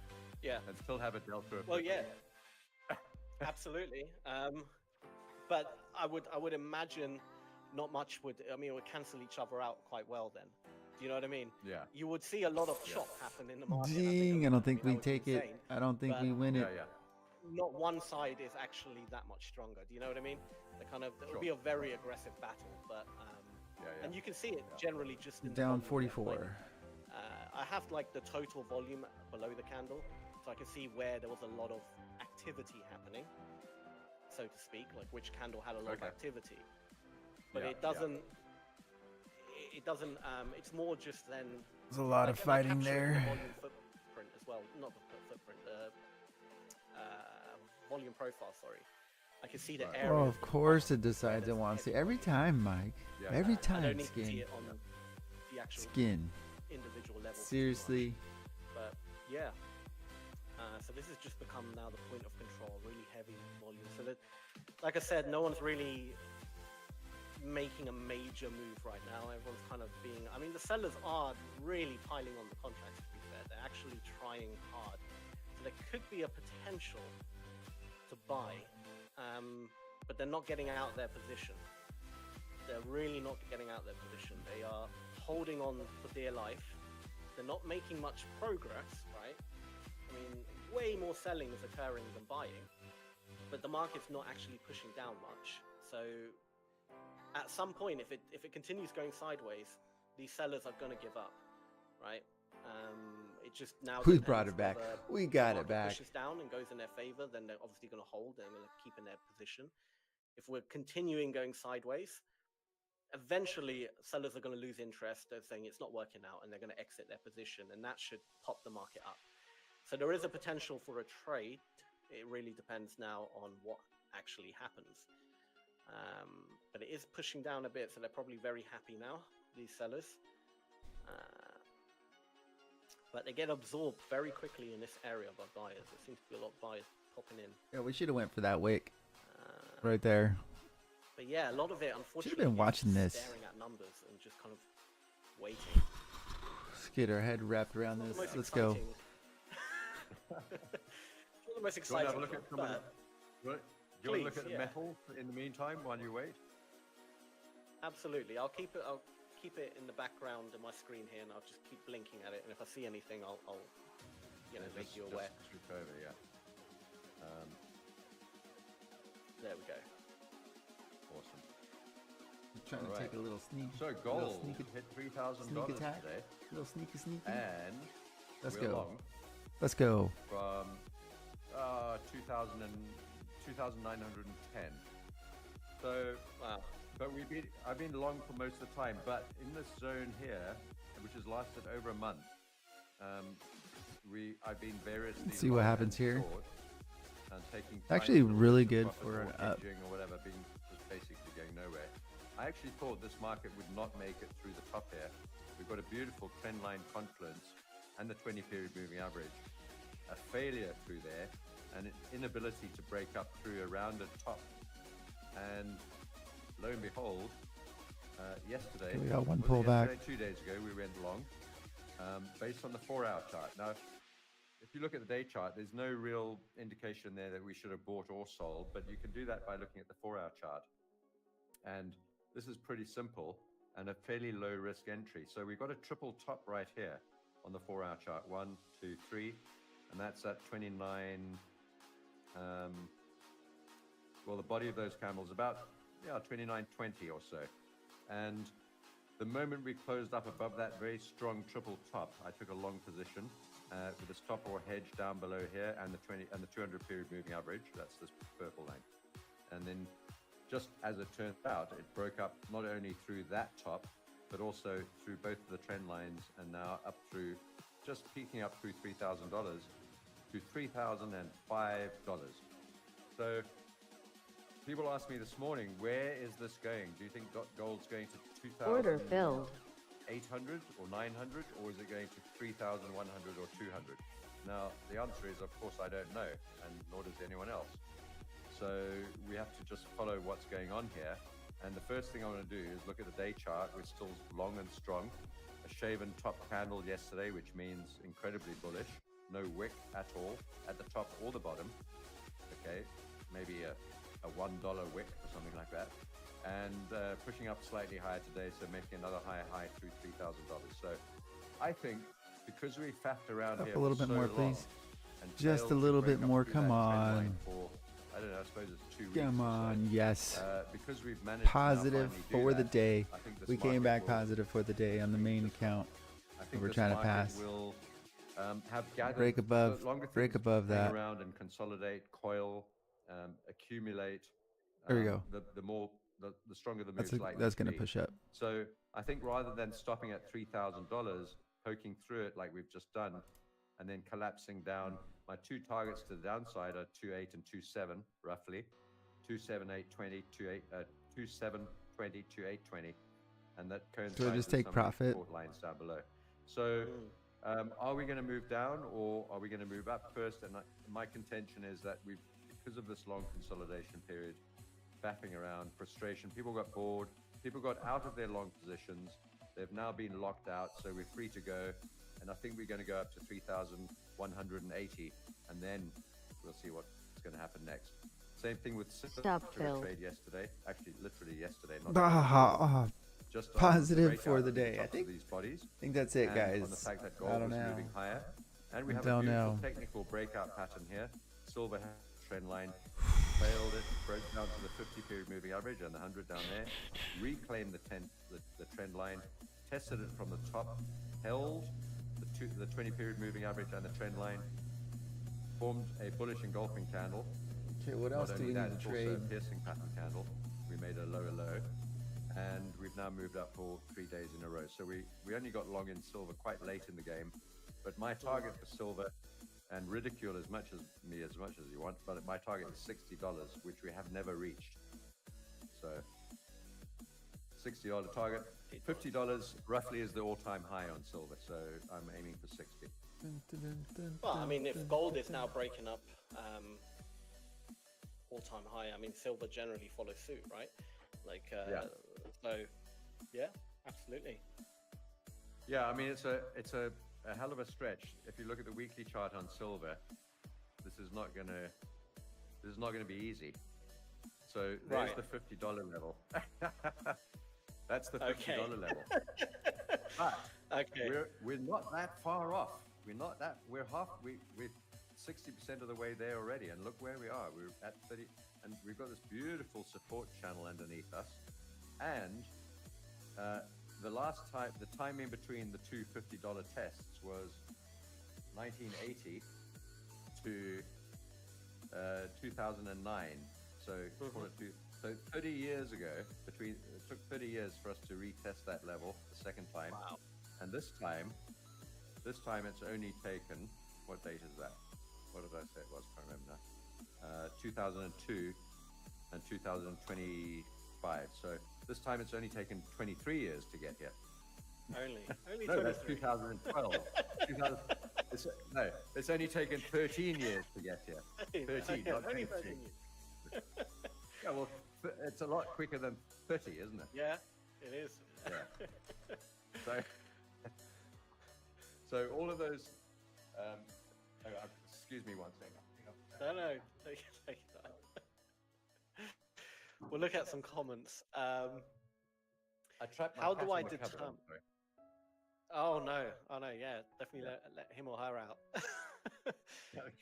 Yeah. And still have a delta of 50. Well, yeah. Absolutely. but I would imagine not much would. I mean, it would cancel each other out quite well then. Do you know what I mean? Yeah. You would see a lot of chop happen in the market. Ding! I don't think we that would be take it. insane, I don't think but- we win it. Yeah. Not one side is actually that much stronger. Do you know what I mean? It would be a very aggressive battle, but and you can see it generally just in the Down volume at the 44. moment. I have like the total volume below the candle, so I can see where there was a lot of activity happening, so to speak, like which candle had a lot of activity. But it doesn't. It doesn't. It's more just then. There's a lot of fighting there. The volume footprint as well, not the footprint. The volume profile. Sorry, I can see the area. Well, of course it decides it wants to. Every time, Mike. Yeah. Every I time, don't need to see skin. it on the actual Skin. individual level. Seriously. But yeah. So this has just become now the point of control, really heavy volume. So that, like I said, no one's really making a major move right now. Everyone's kind of being. I mean, the sellers are really piling on the contracts. To be fair, they're actually trying hard. So there could be a potential to buy, but they're not getting out their position. They're really not getting out their position. They are holding on for dear life. They're not making much progress, right? I mean, way more selling is occurring than buying, but the market's not actually pushing down much. So at some point, if it continues going sideways, these sellers are going to give up, right? It just now We brought depends it back. whether We got the it market back. pushes down and goes in their favor, then they're obviously going to hold. They're going to keep in their position. If we're continuing going sideways, eventually sellers are going to lose interest. They're saying it's not working out, and they're going to exit their position, and that should pop the market up. So there is a potential for a trade. It really depends now on what actually happens. But it is pushing down a bit, so they're probably very happy now, these sellers. But they get absorbed very quickly in this area by buyers. There seems to be a lot of buyers popping in. Yeah, we should have went for that wick right there. But yeah, a lot of it, unfortunately, Should've been is watching just this. staring at numbers and just kind of waiting. Let's get our head wrapped around Not this. the most Let's go. exciting- Not the most Do you want to have exciting, a look at some of but the, right? Do you want to look Please, at the yeah. metal in the meantime while you wait? absolutely. I'll keep it in the background of my screen here, and I'll just keep blinking at it. And if I see anything, I'll make Just- you just aware. swoop over, yeah. There we go. Awesome. I'm trying to Alright. take a little sneak. So little gold sneak, hit $3,000 sneak attack. today, little sneaky. and Let's we're go. long Let's go. from 2,910. So, Wow. but I've been long for most of the time, but in this zone here, which has lasted over a month, I've been variously. Let's see what long happens and here. short, and taking Actually tiny really little bits good of for profit an or up. hedging or whatever, being just basically going nowhere. I actually thought this market would not make it through the top here. We've got a beautiful trend line confluence and the 20-period moving average. A failure through there, and an inability to break up through a rounded top. And lo and behold, yesterday, Okay, we got one was it pullback. yesterday? 2 days ago, we went long, based on the 4-hour chart. Now, if you look at the day chart, there's no real indication there that we should have bought or sold, but you can do that by looking at the 4-hour chart. And this is pretty simple and a fairly low risk entry. So we've got a triple top right here on the 4-hour chart. 1, 2, 3, and that's at 29. Well, the body of those candles about 29.20 or so. And the moment we closed up above that very strong triple top, I took a long position with a stop or hedge down below here, and the 200 period moving average. That's this purple line. And then, just as it turned out, it broke up not only through that top, but also through both of the trend lines, and now up through, just peaking up through $3,000 to $3,005. So people asked me this morning, where is this going? Do you think gold's going to 2,000? Order filled. 800 or 900, or is it going to 3,100 or 200? Now, the answer is, of course, I don't know, and nor does anyone else. So we have to just follow what's going on here. And the first thing I want to do is look at the day chart, which is still long and strong. A shaven top candle yesterday, which means incredibly bullish. No wick at all, at the top or the bottom. Okay, maybe a a $1 wick or something like that, and pushing up slightly higher today, so making another high through $3,000. So I think because we faffed around Up here a little for bit so more, long please. and Just failed a to little break bit up more. through Come that trend line on. for, I don't know, I suppose it's 2 weeks. Come or on. so. Yes. Because we've managed Positive to now finally for do the that, day. I think this We came market back will- positive for the day on the main account. I think We're this trying to market pass. will have gathered Break above. longer Break things above hang that. around and consolidate, coil, accumulate. There we go. The stronger the move's likely That's to gonna be. push up. So I think rather than stopping at $3,000, poking through it like we've just done, and then collapsing down, my two targets to the downside are 2.8 and 2.7 roughly, 2.7820, 2.720, 2.820, and that coincides Do I just with take some of these profit? support lines down below. So are we going to move down or are we going to move up first? And my contention is that because of this long consolidation period, faffing around, frustration, people got bored, people got out of their long positions. They've now been locked out, so we're free to go. And I think we're going to go up to 3,180, and then we'll see what's going to happen next. Same thing with Stop, Phil. trade yesterday, actually literally yesterday, not just on Positive breakout for of the day. I tops of think these bodies. that's it, And guys. on the fact that I gold don't was know. moving higher, and we have Don't a beautiful know. technical breakout pattern here. Silver trend line failed it, broke down to the 50-period moving average and the 100 down there, reclaimed the trend line, tested it from the top, held the 20-period moving average and the trend line, formed a bullish engulfing candle. Okay, what Not else do only we that, need it's to also trade? a piercing pattern candle. We made a lower low, and we've now moved up for 3 days in a row. So we only got long in silver quite late in the game, but my target for silver, and ridicule as much as you want, but my target is $60, which we have never reached. So $60 target, $50 roughly is the all-time high on silver. So I'm aiming for 60. Well, I mean, if gold is now breaking up all-time high, I mean, silver generally follows suit, right? Like, Yeah. so, yeah, absolutely. Yeah, I mean, it's a hell of a stretch. If you look at the weekly chart on silver, this is not gonna be easy. So there's Right. the $50 level. That's the $50 Okay. level. But Okay. we're not that far off. We're 60% of the way there already. And look where we are. We're at 30, and we've got this beautiful support channel underneath us. And the time in between the two $50 tests was 1980 to 2009. So call it so 30 years ago. It took 30 years for us to retest that level the second time. Wow. And this time it's only taken, what date is that? What did I say it was? I can't remember now. 2002 and 2025. So this time it's only taken 23 years to get here. Only No, that's 23. 2012. It's only taken 13 years to get here. 13, not Only 23. 13 years. Yeah, well, it's a lot quicker than 30, isn't it? Yeah, it is. Yeah. So all of those. Excuse me one second. No, take your time. We'll look at some comments. I trapped my How cat do I in the cupboard, determine? I'm sorry. Oh no, yeah, definitely let him or her out.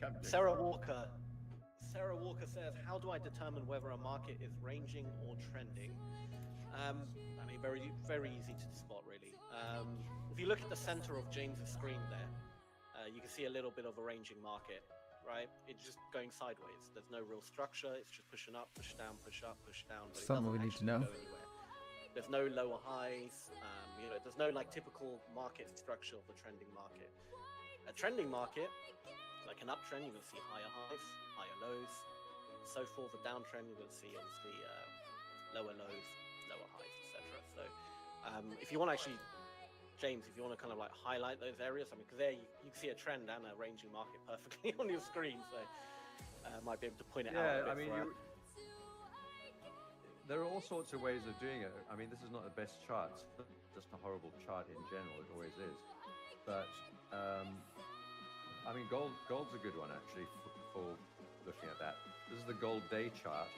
Come to- Sarah Walker says, how do I determine whether a market is ranging or trending? I mean, very, very easy to spot, really. If you look at the center of James's screen there, you can see a little bit of a ranging market, right? It's just going sideways. There's no real structure. It's just pushing up, push down, push up, push down. But Something we it need to doesn't know. actually go anywhere. There's no lower highs. There's no like typical market structure of the trending market. A trending market, like an uptrend, you're going to see higher highs, higher lows, so forth. A downtrend, you're going to see obviously lower lows, lower highs, etc. So if you want to actually, James, if you want to kind of like highlight those areas, I mean, because there you can see a trend and a ranging market perfectly on your screen, so might be able to point it out. Yeah, I mean, there are all sorts of ways of doing it. I mean, this is not the best chart, just a horrible chart in general. It always is. But I mean, gold's a good one actually for looking at that. This is the gold day chart,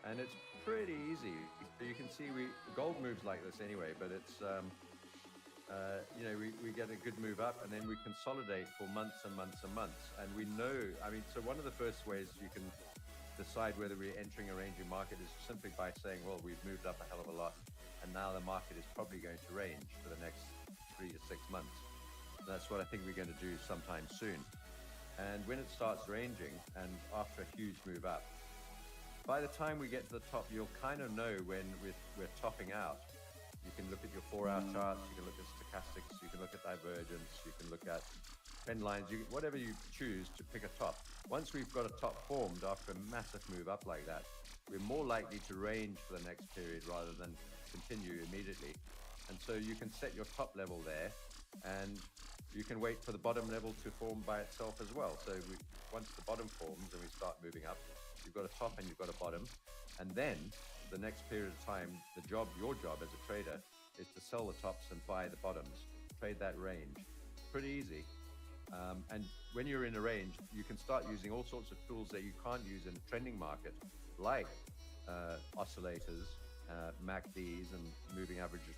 and it's pretty easy. You can see gold moves like this anyway, but it's you know, we get a good move up and then we consolidate for months and months and months, and we know, I mean, so one of the first ways you can decide whether we're entering a ranging market is simply by saying, well, we've moved up a hell of a lot and now the market is probably going to range for the next 3 to 6 months. That's what I think we're going to do sometime soon. And when it starts ranging and after a huge move up, by the time we get to the top, you'll kind of know when we're topping out. You can look at your 4-hour charts, you can look at stochastics, you can look at divergence, you can look at trend lines, whatever you choose to pick a top. Once we've got a top formed after a massive move up like that, we're more likely to range for the next period rather than continue immediately. And so you can set your top level there, and you can wait for the bottom level to form by itself as well. So once the bottom forms and we start moving up, you've got a top and you've got a bottom. And then the next period of time, your job as a trader is to sell the tops and buy the bottoms, trade that range. Pretty easy. And when you're in a range, you can start using all sorts of tools that you can't use in the trending market, like oscillators, MACDs, and moving averages,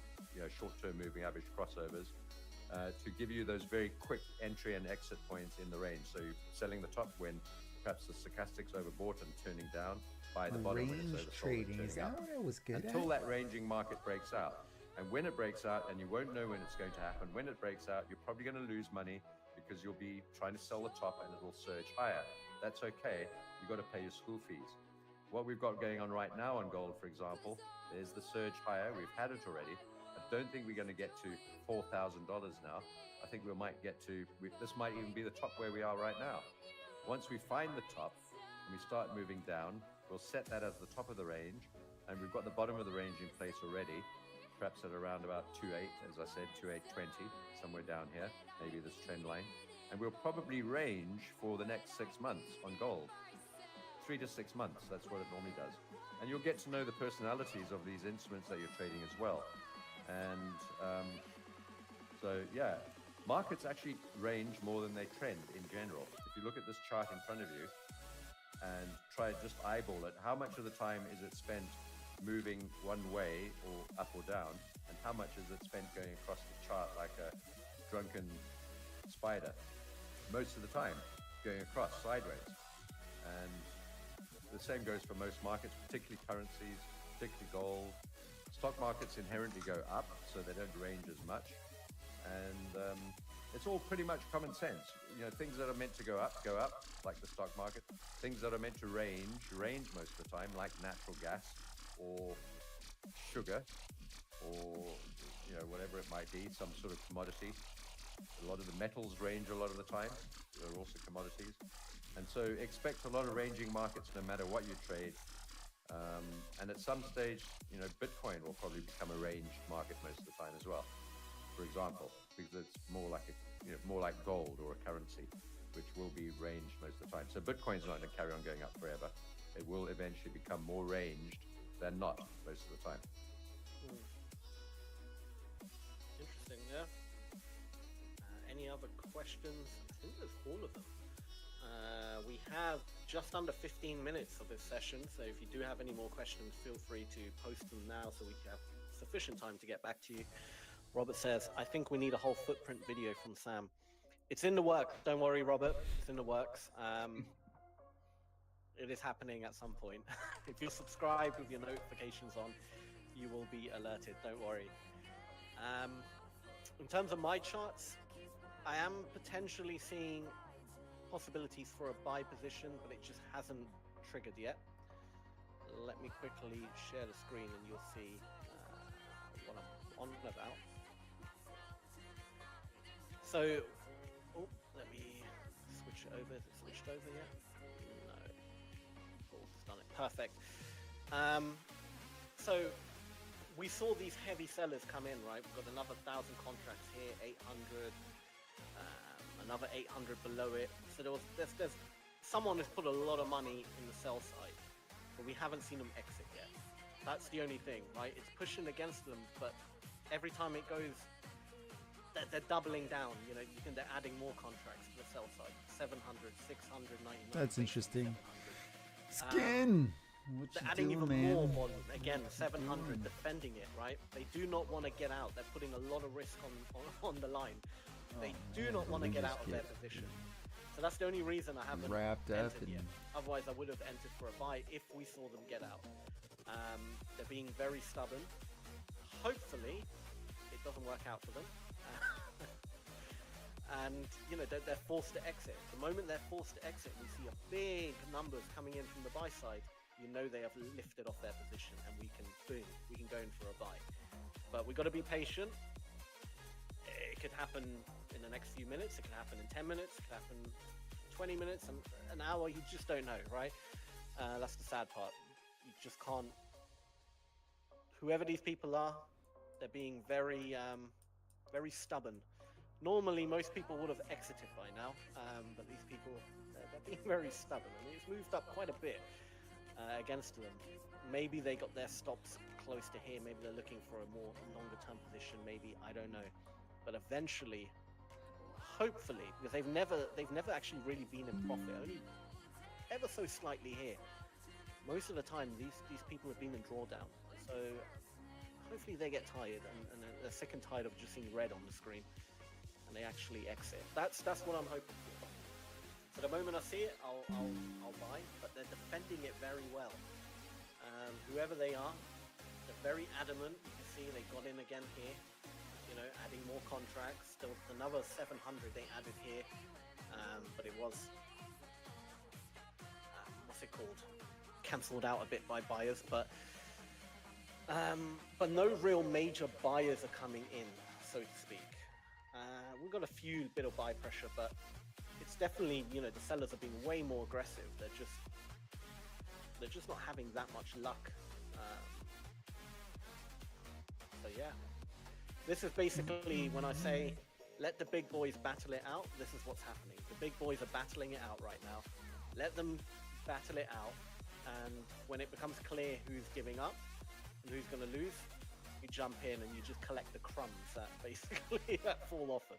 short-term moving average crossovers, to give you those very quick entry and exit points in the range. So you're selling the top when perhaps the stochastics overbought and turning down, buy the bottom when it's oversold trading, and is turning that up. what I was good Until at? that ranging market breaks out. And when it breaks out, and you won't know when it's going to happen, when it breaks out, you're probably going to lose money because you'll be trying to sell the top and it'll surge higher. That's okay. You've got to pay your school fees. What we've got going on right now on gold, for example, is the surge higher. We've had it already. I don't think we're going to get to $4,000 now. I think we might get to, this might even be the top where we are right now. Once we find the top and we start moving down, we'll set that as the top of the range, and we've got the bottom of the range in place already, perhaps at around about 2.8, as I said, 2.820, somewhere down here, maybe this trend line. And we'll probably range for the next 6 months on gold. 3 to 6 months, that's what it normally does. And you'll get to know the personalities of these instruments that you're trading as well. And so, yeah, markets actually range more than they trend in general. If you look at this chart in front of you and try just eyeball it, how much of the time is it spent moving one way or up or down, and how much is it spent going across the chart like a drunken spider? Most of the time going across sideways. And the same goes for most markets, particularly currencies, particularly gold. Stock markets inherently go up, so they don't range as much. And it's all pretty much common sense. Things that are meant to go up, like the stock market. Things that are meant to range most of the time, like natural gas or sugar or, whatever it might be, some sort of commodity. A lot of the metals range a lot of the time. They're also commodities. And so expect a lot of ranging markets no matter what you trade. And at some stage, Bitcoin will probably become a ranged market most of the time as well, for example, because it's more like gold or a currency, which will be ranged most of the time. So Bitcoin's not going to carry on going up forever. It will eventually become more ranged than not most of the time. Interesting, yeah. Any other questions? I think there's all of them. We have just under 15 minutes of this session, so if you do have any more questions, feel free to post them now so we have sufficient time to get back to you. Robert says, I think we need a whole footprint video from Sam. It's in the works. Don't worry, Robert. It's in the works. It is happening at some point. If you're subscribed with your notifications on, you will be alerted. Don't worry. In terms of my charts, I am potentially seeing possibilities for a buy position, but it just hasn't triggered yet. Let me quickly share the screen and you'll see what I'm on about. So, let me switch it over. Is it switched over yet? No. Cool, it's done it. Perfect. So, we saw these heavy sellers come in, right? We've got another 1,000 contracts here, 800, another 800 below it. So there's someone has put a lot of money in the sell side, but we haven't seen them exit yet. That's the only thing, right? It's pushing against them, but every time it goes, they're doubling down. You think they're adding more contracts to the sell side. 700, 600, 99. That's interesting. Skin! They're adding even more volume. Again, 700 defending it, right? They do not want to get out. They're putting a lot of risk on the line. They do not want to get out of their position. So that's the only reason I haven't entered yet. Otherwise, I would have entered for a buy if we saw them get out. They're being very stubborn. Hopefully, it doesn't work out for them. And, you know, they're forced to exit. The moment they're forced to exit, we see a big numbers coming in from the buy side. You know they have lifted off their position, and we can go in for a buy. But we've got to be patient. It could happen in the next few minutes. It could happen in 10 minutes. It could happen 20 minutes, and an hour. You just don't know, right? That's the sad part. You just can't. Whoever these people are, they're being very, very stubborn. Normally, most people would have exited by now, but these people, they're being very stubborn. I mean, it's moved up quite a bit against them. Maybe they got their stops close to here. Maybe they're looking for a more longer-term position. Maybe, I don't know. But eventually, hopefully, because they've never actually really been in profit, only ever so slightly here. Most of the time, these people have been in drawdown. So hopefully they get tired and they're sick and tired of just seeing red on the screen. And they actually exit. That's what I'm hoping for. So the moment I see it, I'll buy. But they're defending it very well. Whoever they are, they're very adamant. You can see they got in again here. You know, adding more contracts. There was another 700 they added here, but it was what's it called? Cancelled out a bit by buyers, but no real major buyers are coming in, so to speak. We've got a few bit of buy pressure, but it's definitely, you know, the sellers are being way more aggressive. They're just not having that much luck. So yeah, this is basically when I say let the big boys battle it out. This is what's happening. The big boys are battling it out right now. Let them battle it out, and when it becomes clear who's giving up and who's going to lose, you jump in and you just collect the crumbs that basically that fall off them.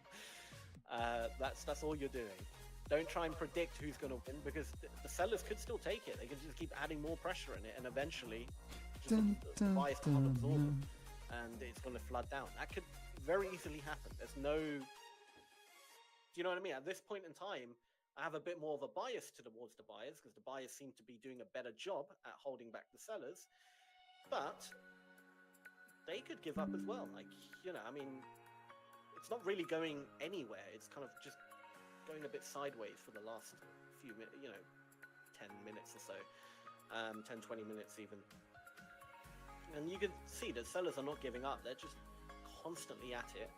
That's all you're doing. Don't try and predict who's going to win, because the sellers could still take it. They can just keep adding more pressure in it, and eventually just the buyers can't absorb them, and it's going to flood down. That could very easily happen. There's no, do you know what I mean? At this point in time, I have a bit more of a bias towards the buyers, because the buyers seem to be doing a better job at holding back the sellers, but they could give up as well. Like, you know, I mean, it's not really going anywhere. It's kind of just going a bit sideways for the last few minutes, you know, 10 minutes or so, 10, 20 minutes even. And you can see that sellers are not giving up. They're just constantly at it.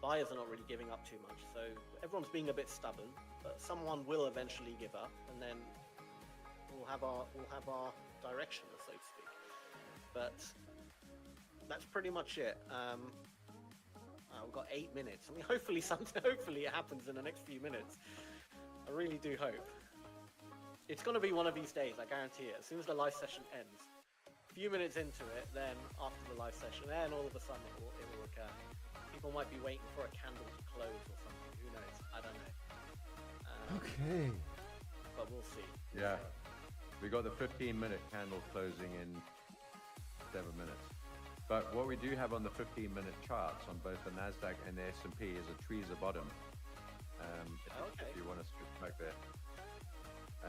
Buyers are not really giving up too much. So everyone's being a bit stubborn, but someone will eventually give up, and then we'll have our direction, so to speak. But that's pretty much it. We've got 8 minutes. I mean, hopefully it happens in the next few minutes. I really do hope. It's going to be one of these days, I guarantee it. As soon as the live session ends, a few minutes into it, then after the live session, then all of a sudden it will occur. People might be waiting for a candle to close or something. Who knows? I don't know. Okay. But we'll see. Yeah. We got the 15-minute candle closing in 7 minutes. But what we do have on the 15-minute charts on both the NASDAQ and the S&P is a trees a bottom. If you want to switch back there.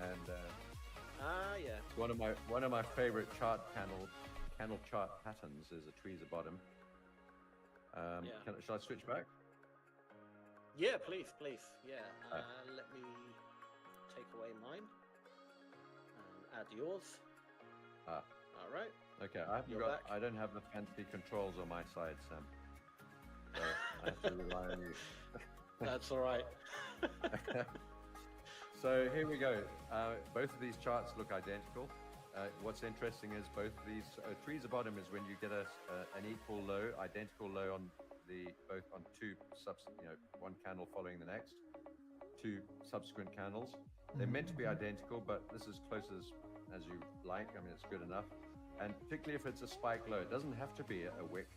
And yeah. One of my favorite candle chart patterns is a trees a bottom. Shall I switch back? Yeah, please. Yeah. Let me take away mine and add yours. All right. Okay, I don't have the fancy controls on my side, Sam. So I have to rely on you. That's all right. So here we go. Both of these charts look identical. What's interesting is both of these trees at bottom is when you get an equal low, identical low on both on one candle following the next, two subsequent candles. They're meant to be identical, but this is close as you like. I mean, it's good enough. And particularly if it's a spike low, it doesn't have to be a wick.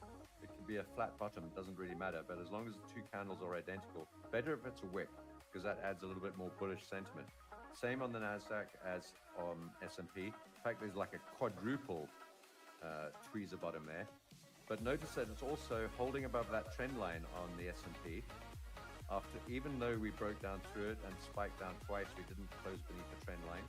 It can be a flat bottom, it doesn't really matter. But as long as the two candles are identical, better if it's a wick, because that adds a little bit more bullish sentiment. Same on the NASDAQ as on S&P. In fact, there's like a quadruple tweezer bottom there. But notice that it's also holding above that trend line on the S&P. Even though we broke down through it and spiked down twice, we didn't close beneath the trend line.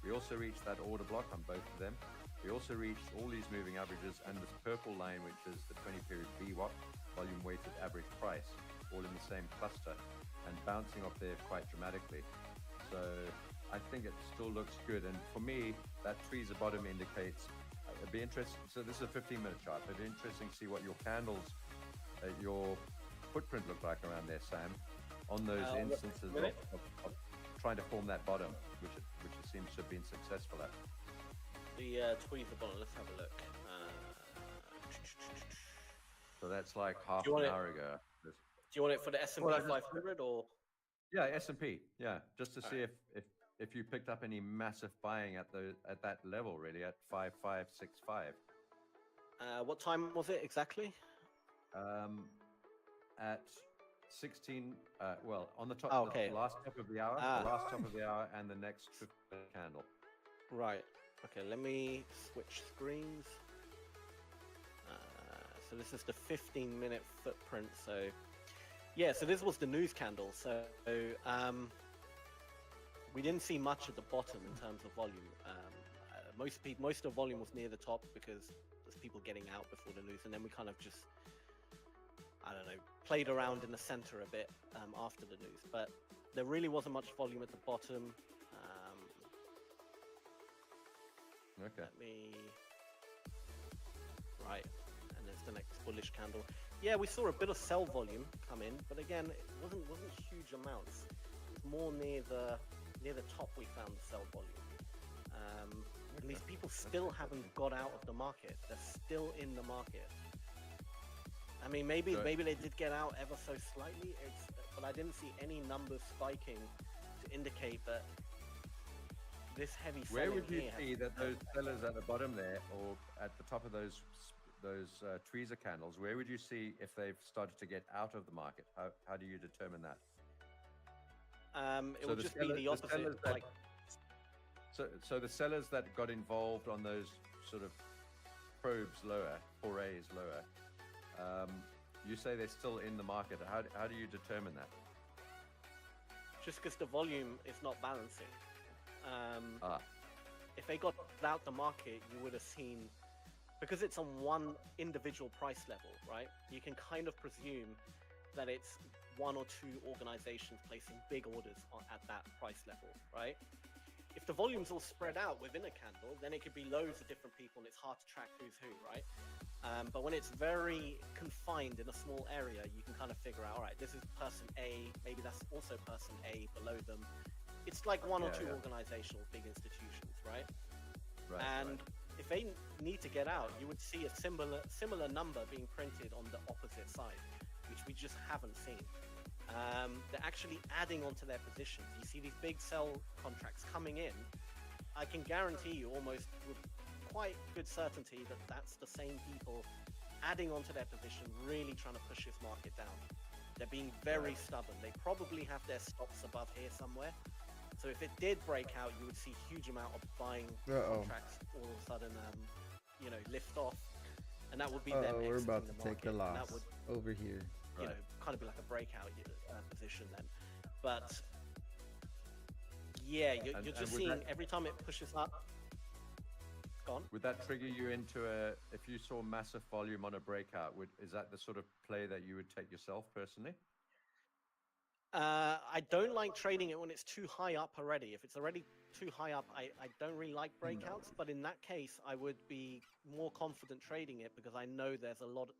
We also reached that order block on both of them. We also reached all these moving averages and this purple line, which is the 20-period VWAP, volume weighted average price, all in the same cluster and bouncing off there quite dramatically. So I think it still looks good. And for me, that tweezer bottom indicates, it'd be interesting. So this is a 15-minute chart. It'd be interesting to see what your candles, your footprint look like around there, Sam, on those instances of trying to form that bottom, which it seems to have been successful at. The tweezer bottom, let's have a look. So that's like half an hour ago. Do you want it for the S&P 500 or? Yeah, S&P. Yeah, just to see if you picked up any massive buying at that level, really, at 5565. What time was it exactly? At 16. Well, on the top, okay. the last top of the hour, the last top of the hour, and the next candle. Right. Okay. Let me switch screens. So this is the 15-minute footprint. So yeah, so this was the news candle. So we didn't see much at the bottom in terms of volume. Most of the volume was near the top because there's people getting out before the news, and then we kind of just, I don't know, played around in the center a bit after the news. But there really wasn't much volume at the bottom. Okay. Right. And there's the next bullish candle. Yeah, we saw a bit of sell volume come in, but again, it wasn't huge amounts. It's more near the top we found the sell volume. And these people still haven't got out of the market. They're still in the market. I mean, maybe they did get out ever so slightly, but I didn't see any numbers spiking to indicate that this heavy selling. Where would you see that those sellers at the bottom there, or at the top of those tweezer candles, where would you see if they've started to get out of the market? How do you determine that? It would just be the opposite. So the sellers that got involved on those sort of probes lower, forays lower, you say they're still in the market. How do you determine that? Just because the volume is not balancing. If they got out the market, you would have seen, because it's on one individual price level, right? You can kind of presume that it's one or two organizations placing big orders at that price level, right? If the volume's all spread out within a candle, then it could be loads of different people and it's hard to track who's who, right? But when it's very confined in a small area, you can kind of figure out, all right, this is person A, maybe that's also person A below them. It's like one or two organizational big institutions, right? And if they need to get out, you would see a similar number being printed on the opposite side, which we just haven't seen. They're actually adding onto their positions. You see these big sell contracts coming in. I can guarantee you almost with quite good certainty that that's the same people adding onto their position, really trying to push this market down. They're being very stubborn. They probably have their stops above here somewhere. So if it did break out, you would see a huge amount of buying contracts all of a sudden, lift off. And that would be them exiting we're about the to market. take the loss That would, over here. you know, kind of be like a breakout position then. But yeah, you're just seeing every time it pushes up. Gone. Would that trigger you into if you saw massive volume on a breakout, is that the sort of play that you would take yourself personally? I don't like trading it when it's too high up already. If it's already too high up, I don't really like breakouts. But in that case, I would be more confident trading it because I know there's a lot of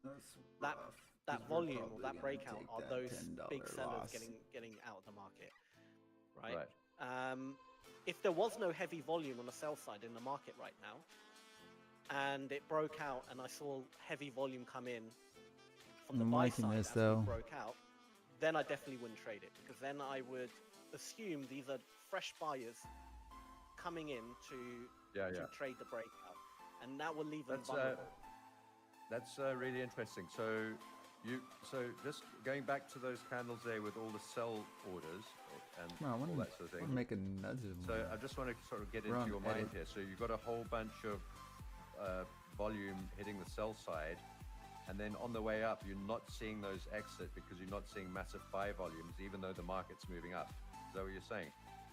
that volume or that breakout are those big sellers getting out of the market, right? If there was no heavy volume on the sell side in the market right now, and it broke out, and I saw heavy volume come in from the buy side as it broke out, then I definitely wouldn't trade it, because then I would assume these are fresh buyers coming in to trade the breakout, and that will leave them vulnerable. That's really interesting. So So just going back to those candles there with all the sell orders and No, I want all that sort of to thing. make another So one. I just want to sort of get We're into on your mind edit. here. So you've got a whole bunch of volume hitting the sell side, and then on the way up, you're not seeing those exit because you're not seeing massive buy volumes, even though the market's moving up. Is that what you're saying?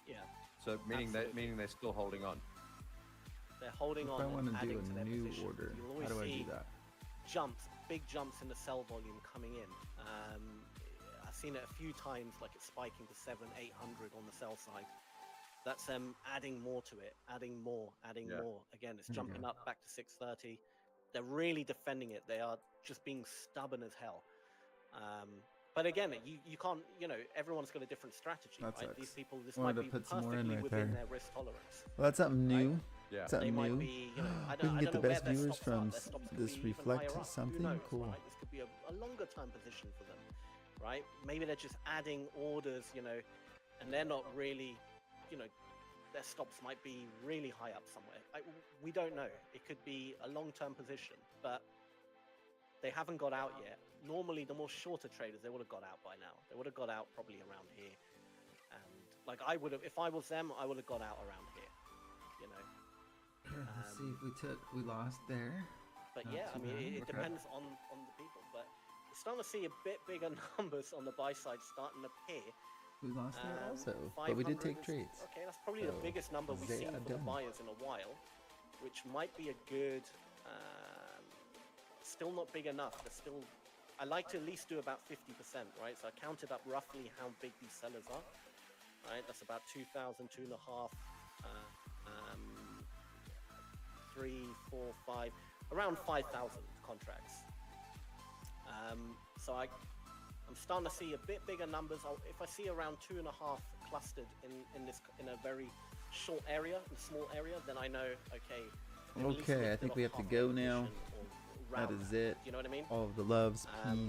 Yeah. So meaning Absolutely. they're still holding on. They're holding If on I want and to do adding to a their new position. order, You'll how always do I see do that? big jumps in the sell volume coming in. I've seen it a few times, like it's spiking to 700-800 on the sell side. That's adding more to it, adding more. Again, it's jumping up back to 630. They're really defending it. They are just being stubborn as hell. But again, you can't, everyone's got a different strategy, That right? sucks. These people, this Wanted might to be put some more in perfectly right within there. their risk tolerance. Well, that's something new. Yeah. They Something might new. be, I We don't, can I get don't the know best where their viewers stops are. from Their stops could this be even reflect higher up. something. Who knows, Cool. right? This could be a longer term position for them, right? Maybe they're just adding orders, and they're not really, their stops might be really high up somewhere. We don't know. It could be a long-term position, but they haven't got out yet. Normally, the more shorter traders, they would have got out by now. They would have got out probably around here. And like I would have, if I was them, I would have got out around here, Let's see if we lost there. But Not yeah, I too mean, bad. it Okay. depends on the people. But we're starting to see a bit bigger numbers on the buy side starting to appear. We lost there Um, also, but we did 500 take is- trades. Okay, that's probably the So, biggest number we've they seen are for the done. buyers in a while, which might be a good. Still not big enough. They're still. I like to at least do about 50%, right? So I counted up roughly how big these sellers are. Right, that's about 2,000, 2.5, 3, 4, 5, around 5,000 contracts. So I'm starting to see a bit bigger numbers. If I see around 2.5 clustered in a very short area, in a small area, then I know, okay. they've at least Okay, I lifted think off we have to half their go now. position or That around is it. Do you know what I mean? All of the loves, peace.